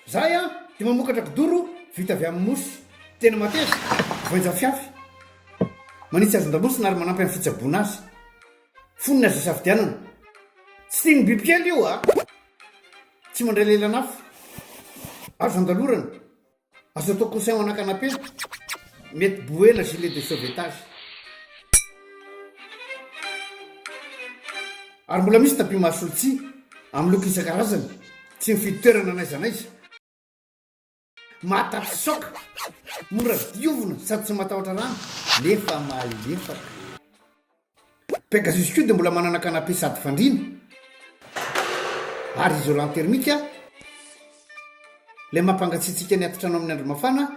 zay a de mamokatra kodoro vita avy amin'ny mosy tena mateza voenja fiafy manitsy azon-damosy na ary manampy amin'ny fitsaboana azy fonina azy safidianana tsy tiany bibikely io a tsy mandray lelanafo azo andalorana azo atao coussin ho ana-canapé mety boela gilet de sauvetage ary mbola misy tapis masolotsi amin'ny loko isan-karazany tsy mifidy toerana n'aiza n'aiza mahatapy soka mora diovina sady tsy matahotra rano nefa malefaka Pegasus koa dia mbola manana canapé sady fandrina ary isolant thermique le mampangatsiatsika ny atotrano amin'ny andro mafana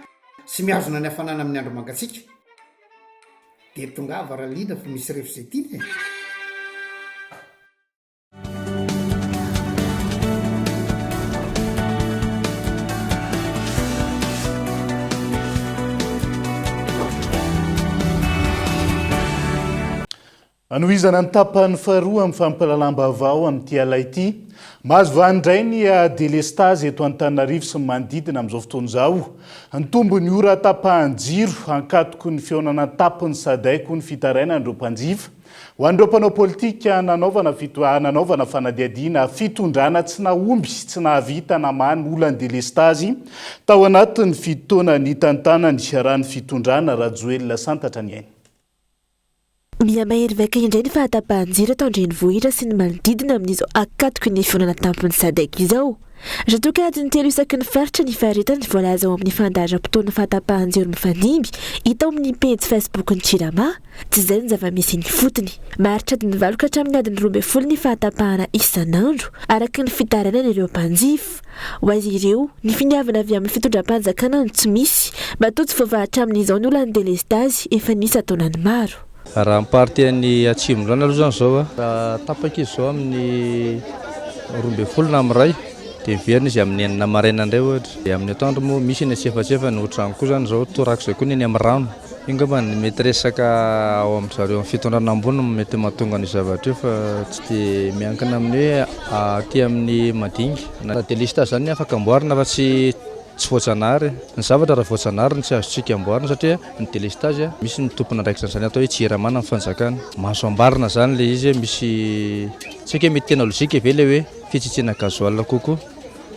sy mihazona ny hafanana amin'ny andro mangatsika dia tonga avaralina fa misy refzetiny anohizana ny tapany faharoa amin'ny fampalalam-baovao amin'ity alay ity mahazo vandray ny délestage eto Antananarivo sy manodidina amin'izao fotoana izao ny tombony ora tapahan-jiro hankatoko ny fihaonana tapony sadaiko ny fitarainan'ireo mpanjifa ho an'ireo mpanao politika nanaovana fanadihadiana fitondrana tsy naomby tsy nahavita namany olany délestage tao anatin'ny fitoana ny tantanany raha ny fitondrana Rajoelina Santatra ny ainy. Miamahery vaika indray ny fahatapahan-jiro atao andrenivohitra sy ny manodidina amin'izao akatoko ny fihaonana tampony sadaika izao. Raha toa ka adiny 3 isaky ny faritra ny faharetany voalaza ao amin'ny fandahatra-potoana fahatapahan-jiro mifandimby hita ao amin'ny pejy Facebook ny Tsirama, tsy izay ny zava-misy ny fotony. Maharitra adiny 9 ka hatramin'ny adiny 12 ny fahatapahana isan'andro araka ny fitarainana ireo mpanjifa. Ho azy ireo ny finiavana avy amin'ny fitondram-panjakana no tsy misy mba toa tsy voavahatra amin'izao ny olany délestage efa nisy ataonany maro. Raha miparty atsimo-drano aloha zany zao tapaka izy zao amin'ny 12 na amin'ny 1 dia miverina izy amin'ny 9 maraina indray ohatra dia amin'ny atoandro moa misy ny tsefatsefany ny ohatrany koa zany zao torak'izay koa ny amin'ny rano ingamba mety resaka ao amin'ny zareo amin'ny fitondrana ambony mety mahatonga ny zavatra io fa tsy dia miankina amin'ny hoe aty amin'ny madingy na délestage zany afaka amboarina fa tsy voatsanary ny zavatra raha voatsanary ny tsy azontsika amboarina satria ny délestage misy ny tompona ndraiky zany atao hoe jiramana amin'ny fanjakana mahazo ambarina zany le izy misy tsika mety tena logika ve le hoe fitsitsina gazoal kokoa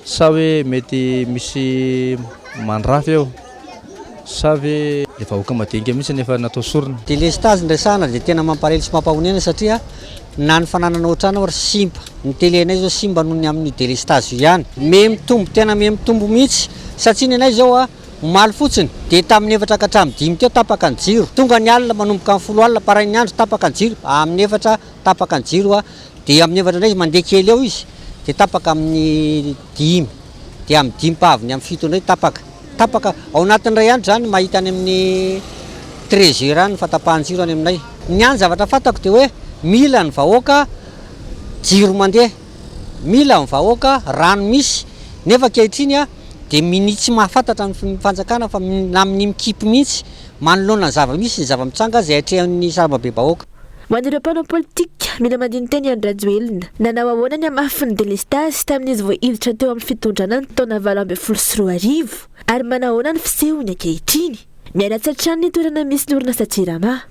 sa hoe mety misy mandrafy eo sa ve le vahoaka madinga mihitsy nefa natao sorona. Délestage ndresana dia tena mamparely sy mampahonena satria na ny fananana ohatrana ary simba ny telenay zao simba noho ny amin'ny délestage ihany me mitombo tena me mitombo mihitsy satria ny anay zao maly fotsiny dia tamin'ny 4 ka hatramin'ny 5 teo tapaka ny jiro tonga ny alina manomboka amin'ny 10 alina parainy andro tapaka ny jiro amin'ny 4 tapaka ny jiro dia amin'ny 4 indray izy mandeha kely eo izy dia tapaka amin'ny 5 dia amin'ny 5 paviny amin'ny 7 indray tapaka ao anatin'ny ray andro zany mahita any amin'ny 13 heures any fatapahan jiro any aminay ny any zavatra fatako dia hoe mila ny vahoaka jiro mandeha mila ny vahoaka rano misy nefa kehitriny dia minitsy mahafantatra ny fanjakana fa amin'ny mikipy mihitsy manoloana ny zava-misy ny zava-mitsanga izay atrehan'ny saramabe bahoaka. Ho an'ireo mpanao politika mila mandiny teny Andry Rajoelina nanao ahoana ny amafy ny délestage tamin'izy vao hiditra teo amin'ny fitondrana ny taona 2024 ary manao ahoana ny fisehony ankehitriny mialatsy hatrany ny toerana misy ny orinasa Jirama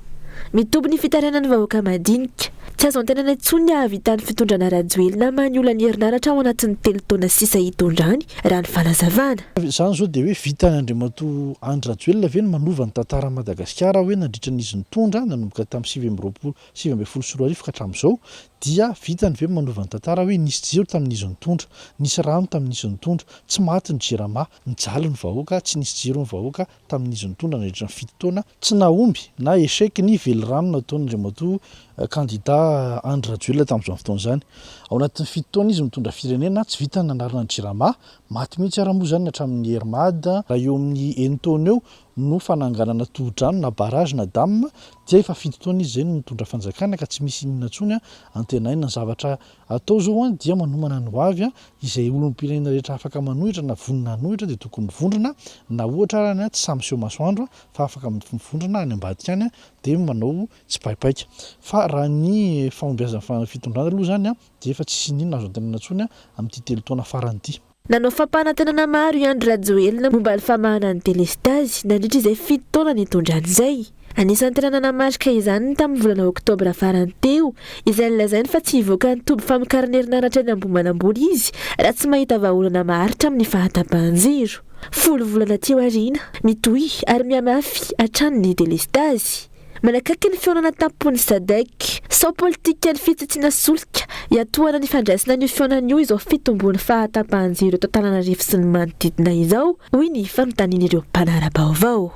mitoby ny fitaranany vahoaka madinika tsy azo antenana intsony ny ahavitan'ny fitondrana Rajoelina maniola ny herinaratra ao anatin'ny 3 taona sisa hitondrany raha ny fanazavana. Izany zao dia hoe vitany Andriamatoa Andry Rajoelina ve ny manova ny tantara Madagasikara hoe nandritra n'izy nitondra nanomboka tamin'ny 2024 ka hatramin'izao dia vitany ve manova ny tantara hoe nisy jiro tamin'izy nitondra, nisy rano tamin'izy nitondra, tsy maty ny Jirama, nijaly ny vahoaka, tsy nisy jiro ny vahoaka tamin'izy nitondra nandritra ny 7 taona, tsy nahomby na échec ny velirano nataon'ny Andriamatoa candidat Andry Rajoelina tamin'izao fotoana izany. Ao anatin'ny 7 taona izy mitondra firenena tsy vitany nanarana ny Jirama, maty mihitsy ara moa zany hatramin'ny Hermada raha eo amin'ny 9 taona eo no fananganana tohidrano na barrage na dam dia efa 7 taona izy zay no mitondra fanjakana ka tsy misy inona intsony antenaina ny zavatra atao zao dia manomana ny hoavy izay olom-pirenena rehetra afaka manohitra na vonina nohitra dia tokony mivondrona na ohatra arany tsy samseho masoandro fa afaka mivondrona any ambadika any dia manao tsy paipaika fa raha ny fahombiazana fitondrana aloha zany dia efa tsy sinina azo antenana intsony amin'ity 3 taona farany ity. Nanao fampanantenana maro i Andry Rajoelina momba ny famahana ny délestage nandritra izay 7 taona nitondrany izay. Anisan'ny tena nanamarika izany tamin'ny volana Oktobra farany teo izay nilazainy fa tsy hivoaka ny toby famokarana herinaratra eny Ambohimanamboly izy raha tsy mahita vahaolana maharitra amin'ny fahatapahan-jiro. 10 volana teo aoriana mitohy ary miamafy hatrany ny délestage. Manakaiky ny fionana tampony SADC, sao politika ny fitsitsiana solika iatohana ny fandraisana ny fionana io izao fitombony fahatapahan-jiro eto Antananarivo sy ny manodidina izao hoy ny fanontanian'ireo mpanara-baovao.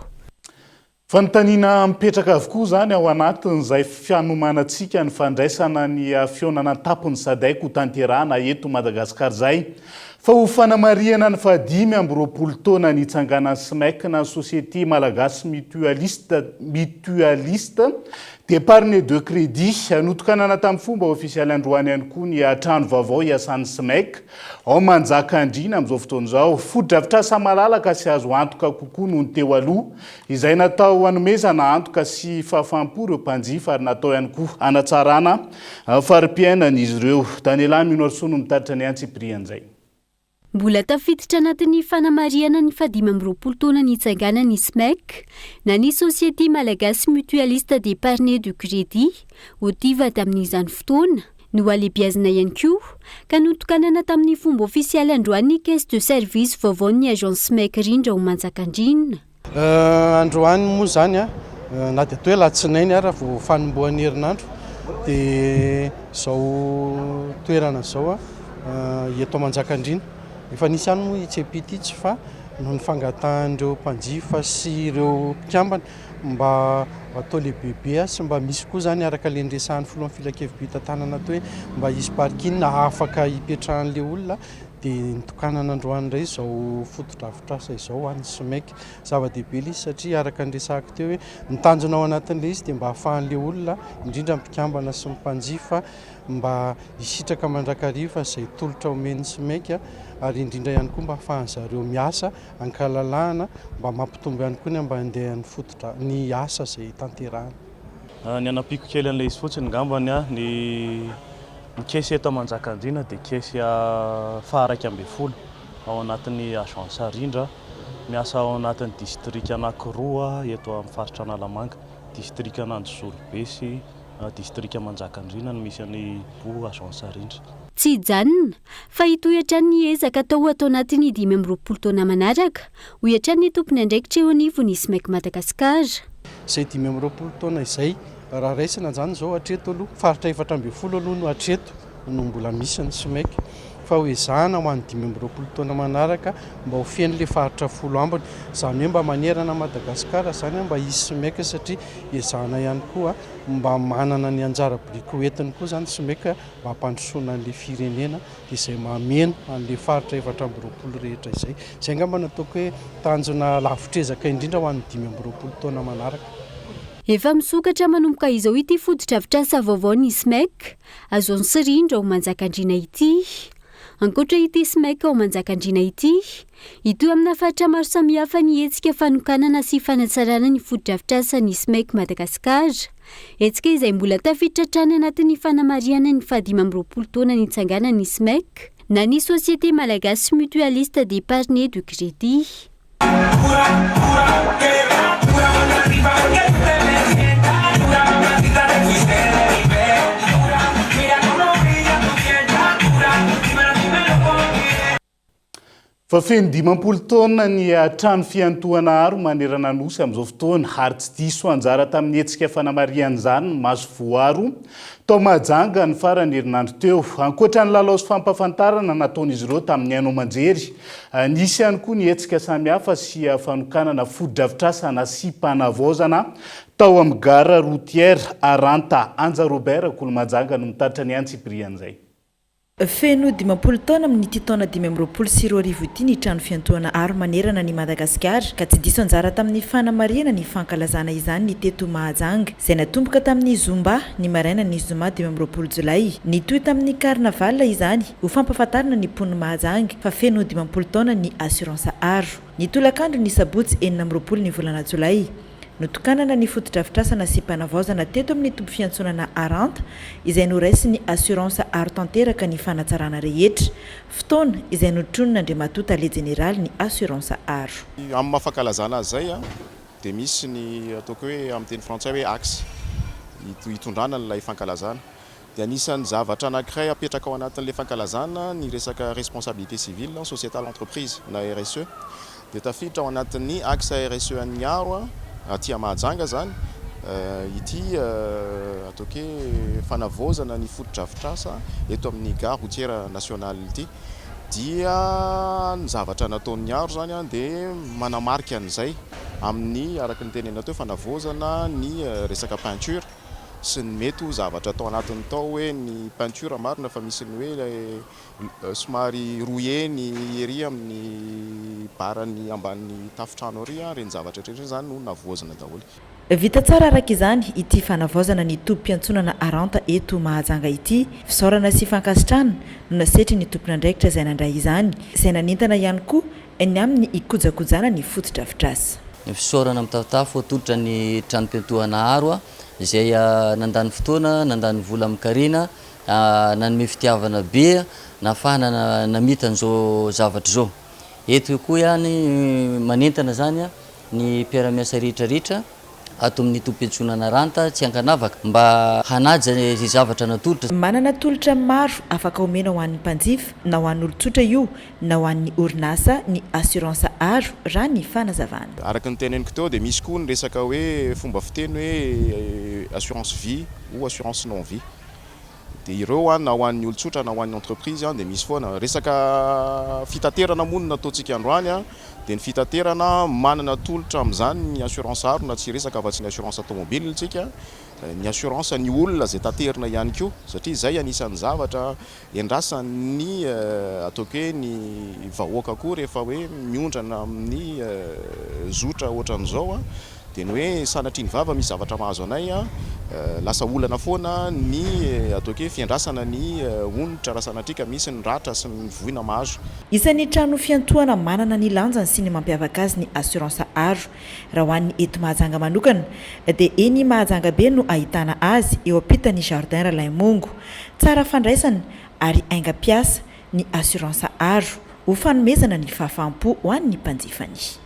Fanontaniana mipetraka avokoa zany ao anatin'izay fianomanantsika ny fandraisana ny fionana tampony SADC ho tanterahana eto Madagasikara zay. Fa ho fanamariana ny 20 taona nitsanganan'ny SMEC na Société Malagasy Mutualiste d'épargne de crédit notokanana tamin'ny fomba ofisialy androany ihany koa ny trano vaovao iasan'ny SMEC ao manjaka andrina amin'izao fotoana izao foto-drafitrasa malalaka sy azo antoka kokoa noho ny teo aloha izay natao hanomezana antoka sy fahafaham-po ireo mpanjifa ary natao ihany koa hanatsarana fari-piainan'izy ireo. Daniela Minoarsono mitaritra ny Antsiprian'izay. Mbola tafiditra anatin'ny fanamariana ny 20 taona nitsanganan'ny SMEC na ny Société Malagasy Mutualiste d'épargne de crédit ho tiva tamin'izany fotoana no alebiazina ihany koa ka notokanana tamin'ny fomba ofisialy androany ny caisse de service vaovao ny agence SMEC rindra ho manjakandrinina. Androany moa zany na dia toa latsinainy ara vao fanombohan'ny herinandro dia zao toerana zao eto manjakandrina efa nisy any moa tsy epititsy fa no ny fangatahan'ireo mpanjifa sy ireo mpikambana mba atao lehibehibe sy mba misy koa zany araka le ndresahan'ny filohan'ny filakevim-pitantanana toa hoe mba hisy parking afaka hipetrahan'le olona dia nitokanana androany ray izao foto-drafitrasa izao any SMEC zava-dehibe izy satria araka ndresahako teo hoe nitanjona ao anatin'le izy dia mba hahafahan'le olona indrindra mpikambana sy mpanjifa mba hisitraka mandrakariva izay tolotra omen'ny SMEC ary indrindra ihany koa mba hahafahan'zareo miasa ankalalahana mba mampitombo ihany koa ny mba handehan'ny fototra ny asa izay tanterahana. Ny anapiko kely an'ilay izy fotsiny ngambany ny kesy eto Manjakandriana dia kesy faha 12 ao anatin'ny agence rindra miasa ao anatin'ny district anankiroa eto amin'ny faritra Analamanga, district Ananjozorobe sy district Manjakandriana no misy any agence rindra. Tsy hijanona fa hitohatra ny ezaka atao anatin'ny 20 taona manaraka ho hiatrany ny tompony andraikitra eo anivon'ny SMEC Madagasikara. Izay 20 taona izay raha raisina zany zao hatreto aloha faritra 14 aloha no hatreto no mbola misy ny SMEC fa hoe zahana ho an'ny 20 taona manaraka mba ho fen'le faritra 10 ambiny zany hoe mba manerana Madagasikara zany mba hisy SMEC satria ezahana ihany koa mba manana ny anjara biriky hoentiny koa zany SMEC mba hampandrosoana an'le firenena izay mameno an'le faritra 14 rehetra izay izay ngamba nataoko hoe tanjona lavitrezaka indrindra ho an'ny 20 taona manaraka. Efa misokatra manomboka izao ity foto-drafitrasa vaovao ny SMEC agence rindra ho Manjakandriana ity. Ankoatra ity SMEC ao Manjakandriana ity, ito amina fatra maro samihafa ny hetsika fanokanana sy fanatsarana ny foto-drafitrasa ny SMEC Madagasikara. Hetsika izay mbola tafiditra hatrany anatin'ny fanamariana ny 20 taona ny itsangana ny SMEC na ny Société Malagasy Mutualiste d'Épargne du Crédit. Fa feno 20 taona ny trano fiantohana aro manerana nosy amin'izao fotoana ary tsy diso anjara tamin'ny hetsika fanamarian'izany maso voaro tao Mahajanga ny farany herinandro teo. Ankoatra ny lalao sy fampafantarana nataon'izy ireo tamin'ny Haino Amanjery, nisy ihany koa ny hetsika samihafa sy fanokanana foto-drafitrasa sy mpanavaozana tao amin'ny gare routière Aranta. Anja Robert Kolomajanga no mitaritra ny antsiprian'izay. Feno 20 taona amin'ny taona 2024 ity ny trano fiantohana aro manerana ny Madagasikara ka tsy diso anjara tamin'ny fanamariana ny fankalazana izany ny teto Mahajanga izay natomboka tamin'ny Zomba ny maraina ny Zoma 20 Jolay nitohy tamin'ny karnaval izany ho fampafantarana ny pon'ny Mahajanga fa feno 20 taona ny assurance aro nitolakandro ny sabotsy 19 ny volana Jolay notokanana ny foto-drafitrasana sy mpanavaozana teto amin'ny tompon fiantsonana Aranta izay noraisy ny assurance aro tanteraka ny fanatsarana rehetra fotoana izay notronona Andriamatota le général ny assurance aro. Amin'ny mafankalazana zay dia misy ny ataoko hoe amin'ny teny frantsay hoe axe hitondrana n'ilay fankalazana dia anisan'ny zavatra anankiray apetraka ao anatin'ilay fankalazana ny resaka responsabilité civile sociétale entreprise na RSE dia tafiditra ao anatin'ny axe RSE an'ny aro aty Mahajanga zany ity ataoko hoe fanavaozana ny foto-drafitrasa eto amin'ny gare routière nationale ity dia ny zavatra nataon'ny aro zany dia manamarika an'izay amin'ny araka ny tenena teo fanavaozana ny resaka peinture sy ny mety ho zavatra atao anatiny tao hoe ny peinture marina fa misy ny hoe somary rouillé ny ery amin'ny barany amban'ny tafitrano ary reny zavatra rehetra zany no navoazana daholo. Vita tsara araka izany ity fanavaozana ny tompo-piantsonana Aranta eto Mahajanga ity fisaorana sy fankasitrana no nasetry ny tompon'andraikitra izay nandray izany izay nanentana ihany koa ny amin'ny ikojakojana ny foto-drafitrasa. Ny fisaorana mitafotafo atolotra ny trano fiantohana aro izay nandany fotoana nandany vola amikarina nanome fitiavana be nafahana namita an'izao zavatra zao. Eto koa ihany manentana zany ny mpiara-miasa rehetrarehetra ato amin'ny tompo-piantsonana Aranta tsy ankanavaka mba hanaja ny zavatra natolotra. Manana tolotra maro afaka omena ho an'ny mpanjifa na ho an'ny olon-tsotra io na ho an'ny orinasa ny assurance aro raha ny fanazavana. Araka ny teneniko teo dia misy koa ny resaka hoe fomba fiteny hoe assurance vie ou assurance non vie. Dia ireo na ho an'ny olon-tsotra na ho an'ny entreprise dia misy foana resaka fitaterana moa no nataontsika androany dia ny fitaterana manana tolotra amin'izany ny assurance aro na tsy resaka afa-tsy ny assurance automobile tsika ny assurance ny olona izay taterina ihany koa satria izay anisan'ny zavatra endrasan'ny ataoko hoe ny vahoaka koa rehefa hoe miondrana amin'ny zotra ohatran'izao dia ny hoe sanatriany vava misy zavatra mahazo anay lasa olana foana ny ataoko hoe fiandrasana ny onitra raha sanatrika misy ny ratra sy ny voina mahazo. Isan'ny trano fiantohana manana ny lanjany sy ny mampiavaka azy ny assurance aro raha ho an'ny eto Mahajanga manokana dia eny Mahajanga be no ahitana azy eo ampitan'ny jardin Ralaimongo tsara fandraisana ary aingam-piasa ny assurance aro ho fanomezana ny fahafaham-po ho an'ny mpanjifany.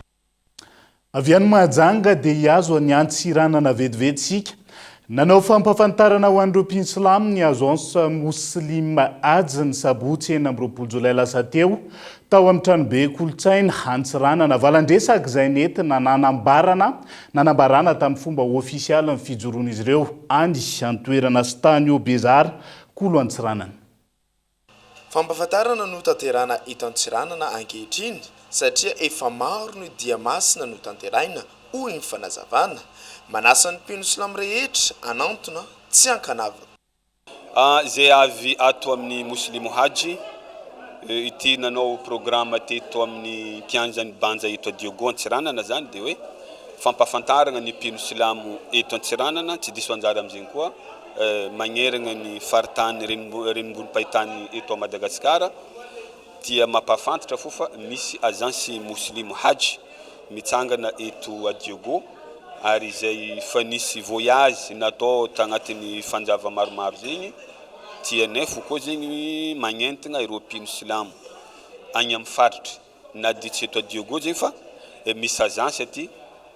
Avy any Mahajanga dia hiazo ny antsiranana vetivetsika nanao fampafantarana ho an'ireo mpisilamo ny agence moslima Hajj ny sabotsy 20 Jolay lasa teo tao amin'ny tranobe kolotsaina antsiranana valandresaka izay nentina nanambarana tamin'ny fomba ofisialy ny fijoroan'izy ireo any antoerana Stanio Bezara kolo antsiranana. Fampafantarana no tanterana eto Antsiranana ankehitriny satria efa maro no dia masina no tanteraina hoy ny fanazavana manasa ny mpino silamo rehetra anantona tsy ankanavaka. Zay avy ato amin'ny Muslimo Hajj ity nanao programme teto amin'ny kianjany banja eto Diogo Antsiranana zany dia hoe fampafantarana ny mpino silamo eto Antsiranana tsy diso anjara amin'izay koa magnerana ny faritany renimbolim-pahitany eto Madagasikara dia mampafantatra fofa misy agence muslimo hajj mitsangana eto a Diogo ary izay fa nisy voyage natao tagnatin'ny fanjava maromaro zegny TNF koa zegny magnentigna European Islam agny amin'ny faritra na ditsy eto a Diogo zegny fa misy agence aty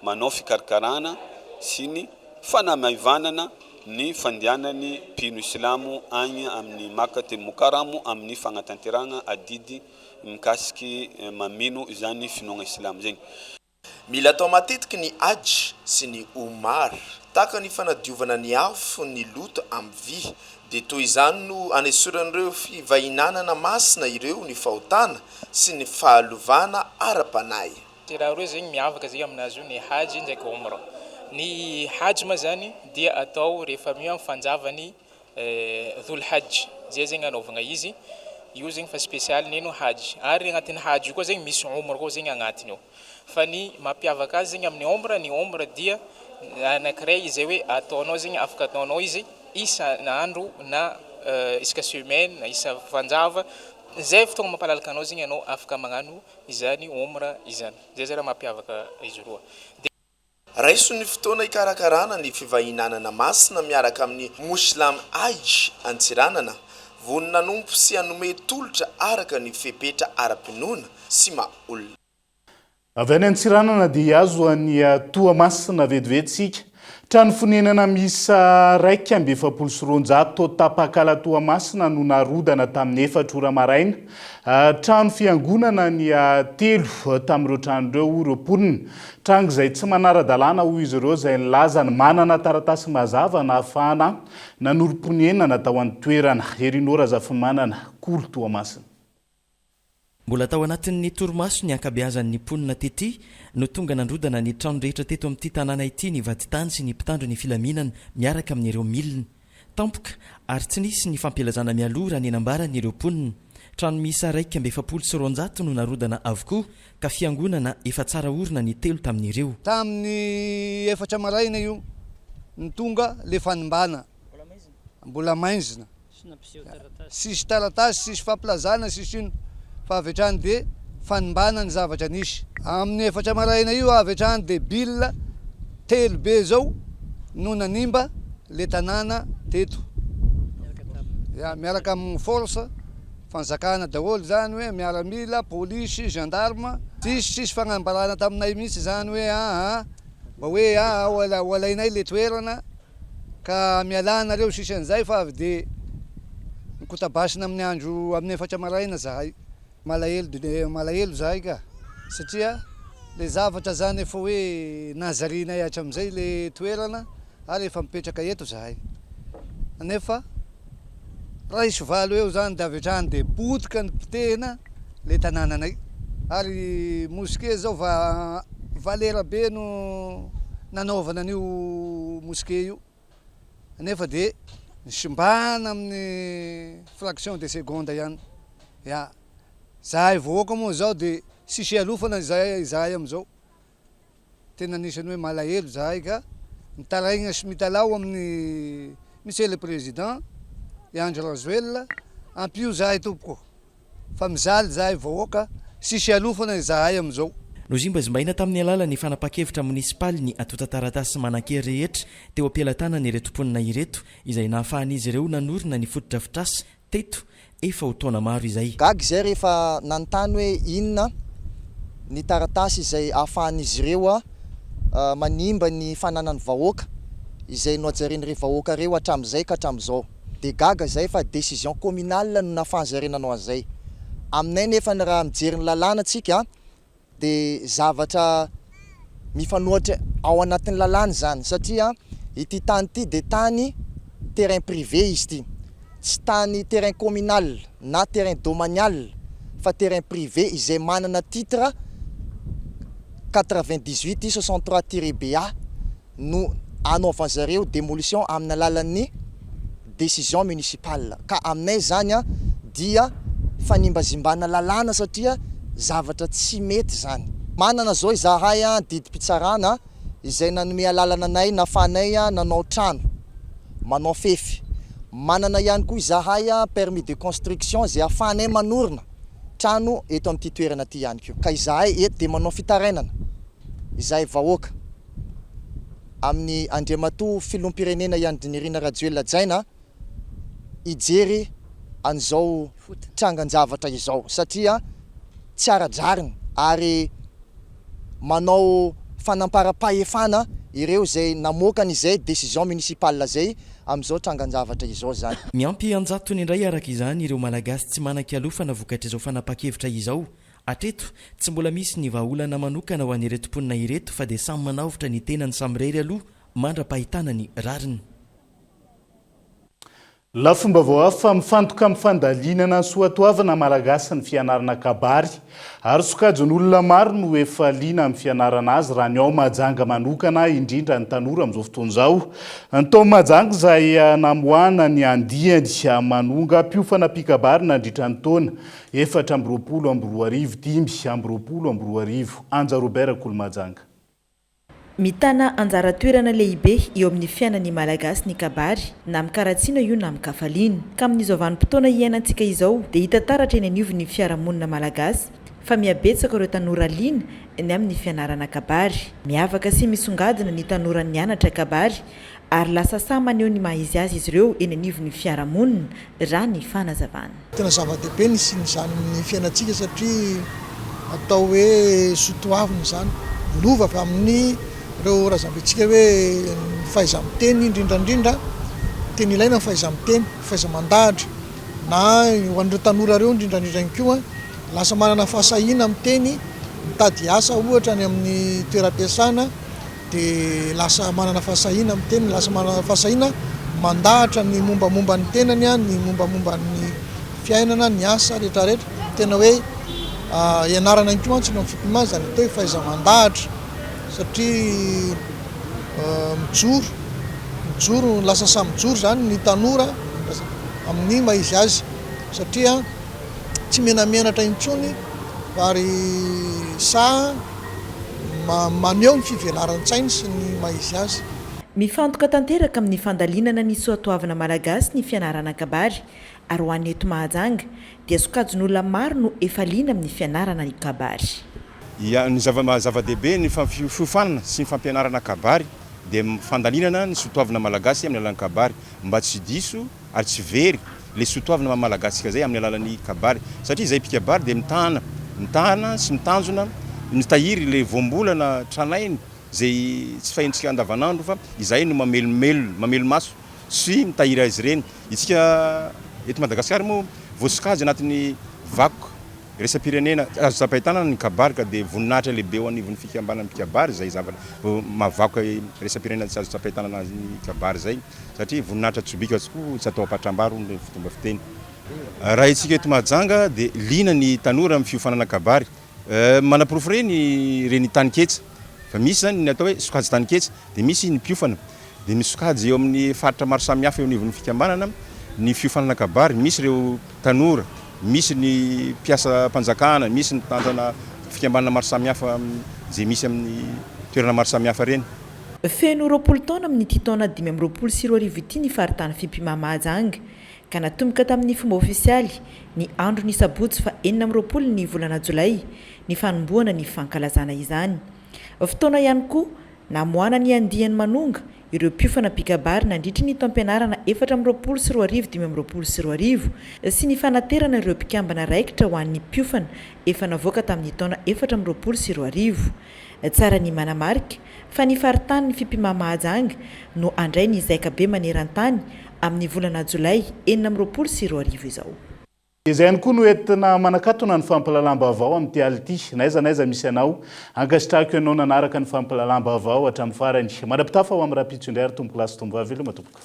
manao fikarakarana sy ny fanamavanana ny fandianany pino islamo agny amin'ny Makkatul Mukarram amin'ny fagnatanteragna adidy mikasiky mamino zany finoana islam zegny. Mila atao matetiky ny hajj sy ny umar taka ny fanadiovana ny afo ny loto amin'ny vy de toy izany no anesoran'ireo fivahinanana masina ireo ny fahotana sy ny fahalovana ara-panahy. Raha reo zegny miavaka zegny aminazy io ny hajj ndraiky umra. Ny hajj ma zany dia atao rehefa mio amin'ny fanjavany dhul hajj zay zegny anaovagna izy io zegny fa spécial neno hajj ary agnatin'ny hajj io koa zegny misy umra koa zegny agnatiny ao. Fa ny mampiavaka azy zegny amin'ny umra dia anankiray izay hoe ataonao zegny afaka ataonao izy isan'andro na isaka semaine na isa fanjava zay fotoagna mampalalaka anao zegny anao afaka magnano izany umra izany. Zay raha mampiavaka izy roa. Raiso ny fotoana ikarakarana ny fivahinanana masina miaraka amin'ny muslim hajj antsiranana vonina nompo sy anome tolotra araka ny fepetra ara-pinoana sy maha-olona. Avy any Antsiranana dia azo any Toamasina vetivetsika. Trano fonenana misa 1,700 tao Tapakala Toamasina no narodana tamin'ny 4 ora maraina. Trano fiangonana ny 3 tamin'ireo trano ireo roapolona. Trano izay tsy manara-dalàna hoy izy ireo izay nilazany manana taratasy mazava na ahafahana nanoro-ponenana tao amin'ny toerana. Erinora Zafimanana, Kolo Toamasina. Mbola tao anatin'ny torimaso ny ankabeazan'ny mponina tety no tonga nandrodana ny trano rehetra teto amin'ity tanàna ity ny vaditany sy ny mpitandro ny filaminana miaraka amin'ireo milina. Tampoka ary tsy nisy ny fampilazana mialora ny enambaran'ireo mponina. Trano miisa 1,700 no narodana avokoa ka fiangonana efa tsara orina ny 3 tamin'ireo. Tamin'ny 4 maraina io ny tonga le fanimbana mbola maizina sisy taratasy sisy fampilazana sisy ino fa avetrany de fanimbana ny zavatra nisy. Amin'ny 4 maraina io avetrany de billa 3 be zao no nanimba le tanàna teto. Miaraka amin'ny force fanjakana daholo zany hoe miaramila, polisy, gendarme, sisy fagnambarana taminay mihitsy zany hoe mba hoe walainay le toerana ka mialanareo sisy an'izay fa avy de mikotabasina amin'ny andro amin'ny 4 maraina zahay. Malahelo zahay ka satria le zavatra zany efa hoe nazarinay hatramin'izay le toerana ary efa mipetraka eto zahay. Nefa raha isovalo eo zany de avetrany de potika ny pitehina le tanànanay ary moské zao valera be no nanaovana an'io moské io nefa de nisimbana amin'ny fraction de seconde ihany. Zahay voaka moa zao de sisy alofana zahay amizao. Tena anisany hoe malahelo zahay ka mitaraigna sy mitalao amin'ny monsieur le président André Rajoelina ampio zahay tompoko fa mizaly zahay voaka sisy alofana zahay amizao. Nozimbazimbaina tamin'ny alalan'ny fanapakevitra munisipaly ny atota taratasy manan-kery rehetra teo ampialatana ireto mponina ireto izay nahafahan'izy ireo nanorina ny fotodrafitrasy teto efa ho taona maro izay. Gaga izay rehefa nanontany hoe inona ny taratasy izay ahafahan'izy ireo manimba ny fananany vahoaka izay noajarin'ireo vahoaka reo hatramin'izay ka hatramin'izao. De gaga zay fa décision communale no nahafahanzarenanao an'izay. Aminay nefa ny raha mijery ny lalàna antsika de zavatra mifanohitra ao anatin'ny lalàna zany satria ity tany ity de tany terrain privé izy ity. Tsy tany terrain communal na terrain domanial fa terrain privé izay manana titre 98/63-BA no anaovan'zareo démolition amin'ny alalan'ny décision municipale. Ka aminay zany dia fanimbazimbana lalàna satria zavatra tsy mety zany. Manana zao izahay didim-pitsarana izay nanome alalana anay nafanay nanao trano manao fefy. Manana ihany koa izahay permis de construction izay ahafahanay manorina trano eto amin'ity toerana ty ihany ko. Ka izahay eto dia manao fitarainana izahay vahoaka amin'ny Andriamatoa filom-pirenena Andrinirina Rajoelina Jaina ijery an'izao trangan-javatra izao satria tsy ara-jarina ary manao fanampara-pahefana ireo zay namoakany izay décision municipale zay amin'izao trangan-javatra izao zany. Miampy anjatony indray araka izany ireo malagasy tsy manan-kialofana vokatra izao fanapa-kevitra izao. Atreto tsy mbola misy ny vahaolana manokana ho an'ireto mponina ireto fa dia samy manaovitra ny tenany samirery aloha mandra-pahitana ny rariny. Lafomba vao hafa mifantoka amin'ny fandalinana soatoavana malagasy ny fianarana kabary ary sokajin'olona maro no efa liana amin'ny fianarana azy raha ny ao majanga manokana indrindra ny tanora amin'izao fotoana izao. Ny tao majanga izay namoahana ny andiany manonga mpiofana mpikabary nandritra ny taona 420 Anja Robert Kolomajanga. Mitana anjara toerana lehibe eo amin'ny fiainan'ny malagasy ny kabary na mikaratsiana io na mikafaliana ka amin'izao vanim-potoana iainantsika izao dia hita taratra eny anivon'ny fiarahamonina malagasy fa mihabetsaka ireo tanora liana ny amin'ny fianarana kabary. Miavaka sy misongadina ny tanora nianatra kabary ary lasa samy maneho ny maha-izy azy izy ireo eny anivon'ny fiarahamonina raha ny fanazavana. Tena zava-dehibe ny izany amin'ny fiainantsika satria atao hoe sotoavina izany lova avy amin'ny ireo razambentsika hoe fahaiza-miteny indrindrandrindra teny ilaina fahaiza-miteny fahaiza-mandahatra na ho an'ireo tanora ireo indrindrandrindra ihany koa lasa manana fahasahiana amin'ny teny mitady asa ohatra ny amin'ny toeram-piasana dia lasa manana fahasahiana amin'ny teny lasa manana fahasahiana mandahatra ny mombamomba ny tenany ny mombamomba ny fiainana ny asa rehetrarehetra tena hoe ianarana ihany koa mantsy no amin'ny fipimana zany atao hoe fahaiza-mandahatra satria mijoro lasa samy mijoro zany ny tanora amin'ny maha-izy azy satria tsy menamenatra intsony ary sa maneho ny fivelaran-tsainy sy ny maha-izy azy. Mifantoka tanteraka amin'ny fandalinana ny soatoavana malagasy ny fianarana kabary ary ho an'ny eto Mahajanga dia sokajin'olona maro no efa liana amin'ny fianarana ny kabary. Ny zava-dehibe ny fiofanana sy ny fampianarana kabary dia fandalinana ny soatoavana malagasy amin'ny alalan'ny kabary mba tsy diso ary tsy very le soatoavana malagasika zay amin'ny alalan'ny kabary satria izay mpikabary dia mitahana sy mitanjona mitahiry le voambolana tranainy zay tsy fahintsika andavanandro fa izay no mamelo maso sy mitahiry azy ireny. Itsika eto Madagasikara moa voasokajy anatin'ny vakoka resam-pirenena azo sapahitana ny kabary ka dia voninahitra lehibe ho anivon'ny fikambanan'ny mpikabary zay zavatra mavakoka resam-pirenena tsy azo sapahitana anazy ny kabary zay satria voninahitra tsobika tokoa tsy atao ampatram-baro ny fomba fiteny. Raha itsika eto Mahajanga dia liana ny tanora amin'ny fiofanana kabary manapirofo reny taniketsa fa misy zany ny atao hoe sokajy taniketsa dia misy ny mpiofana dia misy sokajy eo amin'ny faritra maro samihafa eo anivon'ny fikambanana ny fiofanana kabary misy ireo tanora misy ny mpiasa mpanjakana misy ny tanjana fikambanana maro samihafa zay misy amin'ny toerana maro samihafa reny. Feno 20 taona amin'ny ity taona 2024 ity ny faritany fimpimana Mahajanga ka natomboka tamin'ny fomba ofisialy ny andro ny sabotsy fa 20 ny volana Jolay ny fanombohana ny fankalazana izany. Fotoana ihany koa namoahana ny andiany manonga ireo mpiofana mpikabary nandritra ny taom-pianarana 420 sy ny fanaterana ireo mpikambana raikitra ho an'ny mpiofana efa navoaka tamin'ny taona 420. Tsara ny manamarika fa ny faritany ny fimpimana Mahajanga no andray ny zaikabe maneran-tany amin'ny volana Jolay 420 izao. Izay ihany koa no entina manakatona ny fampalalam-baovao amin'ity ality naiza misy anao ankasitrahako ianao nanaraka ny fampalalam-baovao hatramin'ny farany mandrapitafa ho amin'ny rapitso indray ary tomboky lasa tombo avy elo matomboka.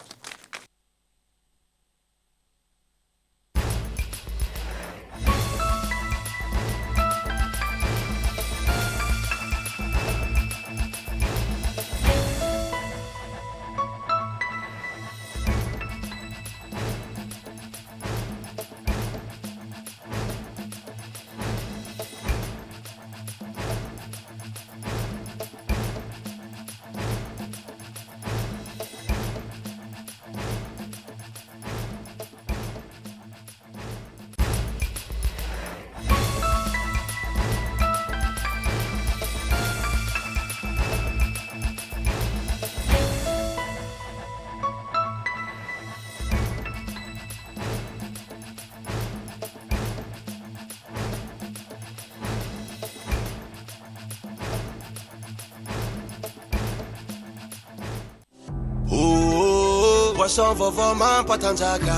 poisson vaovao mampatanjaka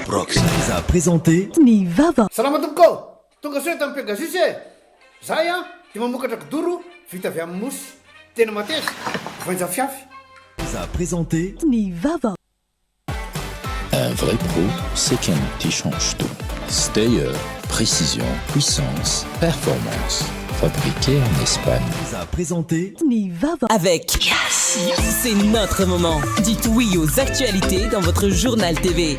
Prox vous a présenté Ny Vava. Salama tompoko, tonga soa tamin'ny Pegasus e. Zay dia mamokatra kidoro vita avy amin'ny mosy. Tena mateza, voanja fiafy. Vous a présenté Ny Vava. Un vrai pro, c'est qu'un outil change tout. Stayer, précision, puissance, performance. Fabriqué en Espagne. Vous a présenté Ny Vava. Avec Yes, c'est notre moment. Dites oui aux actualités dans votre journal TV.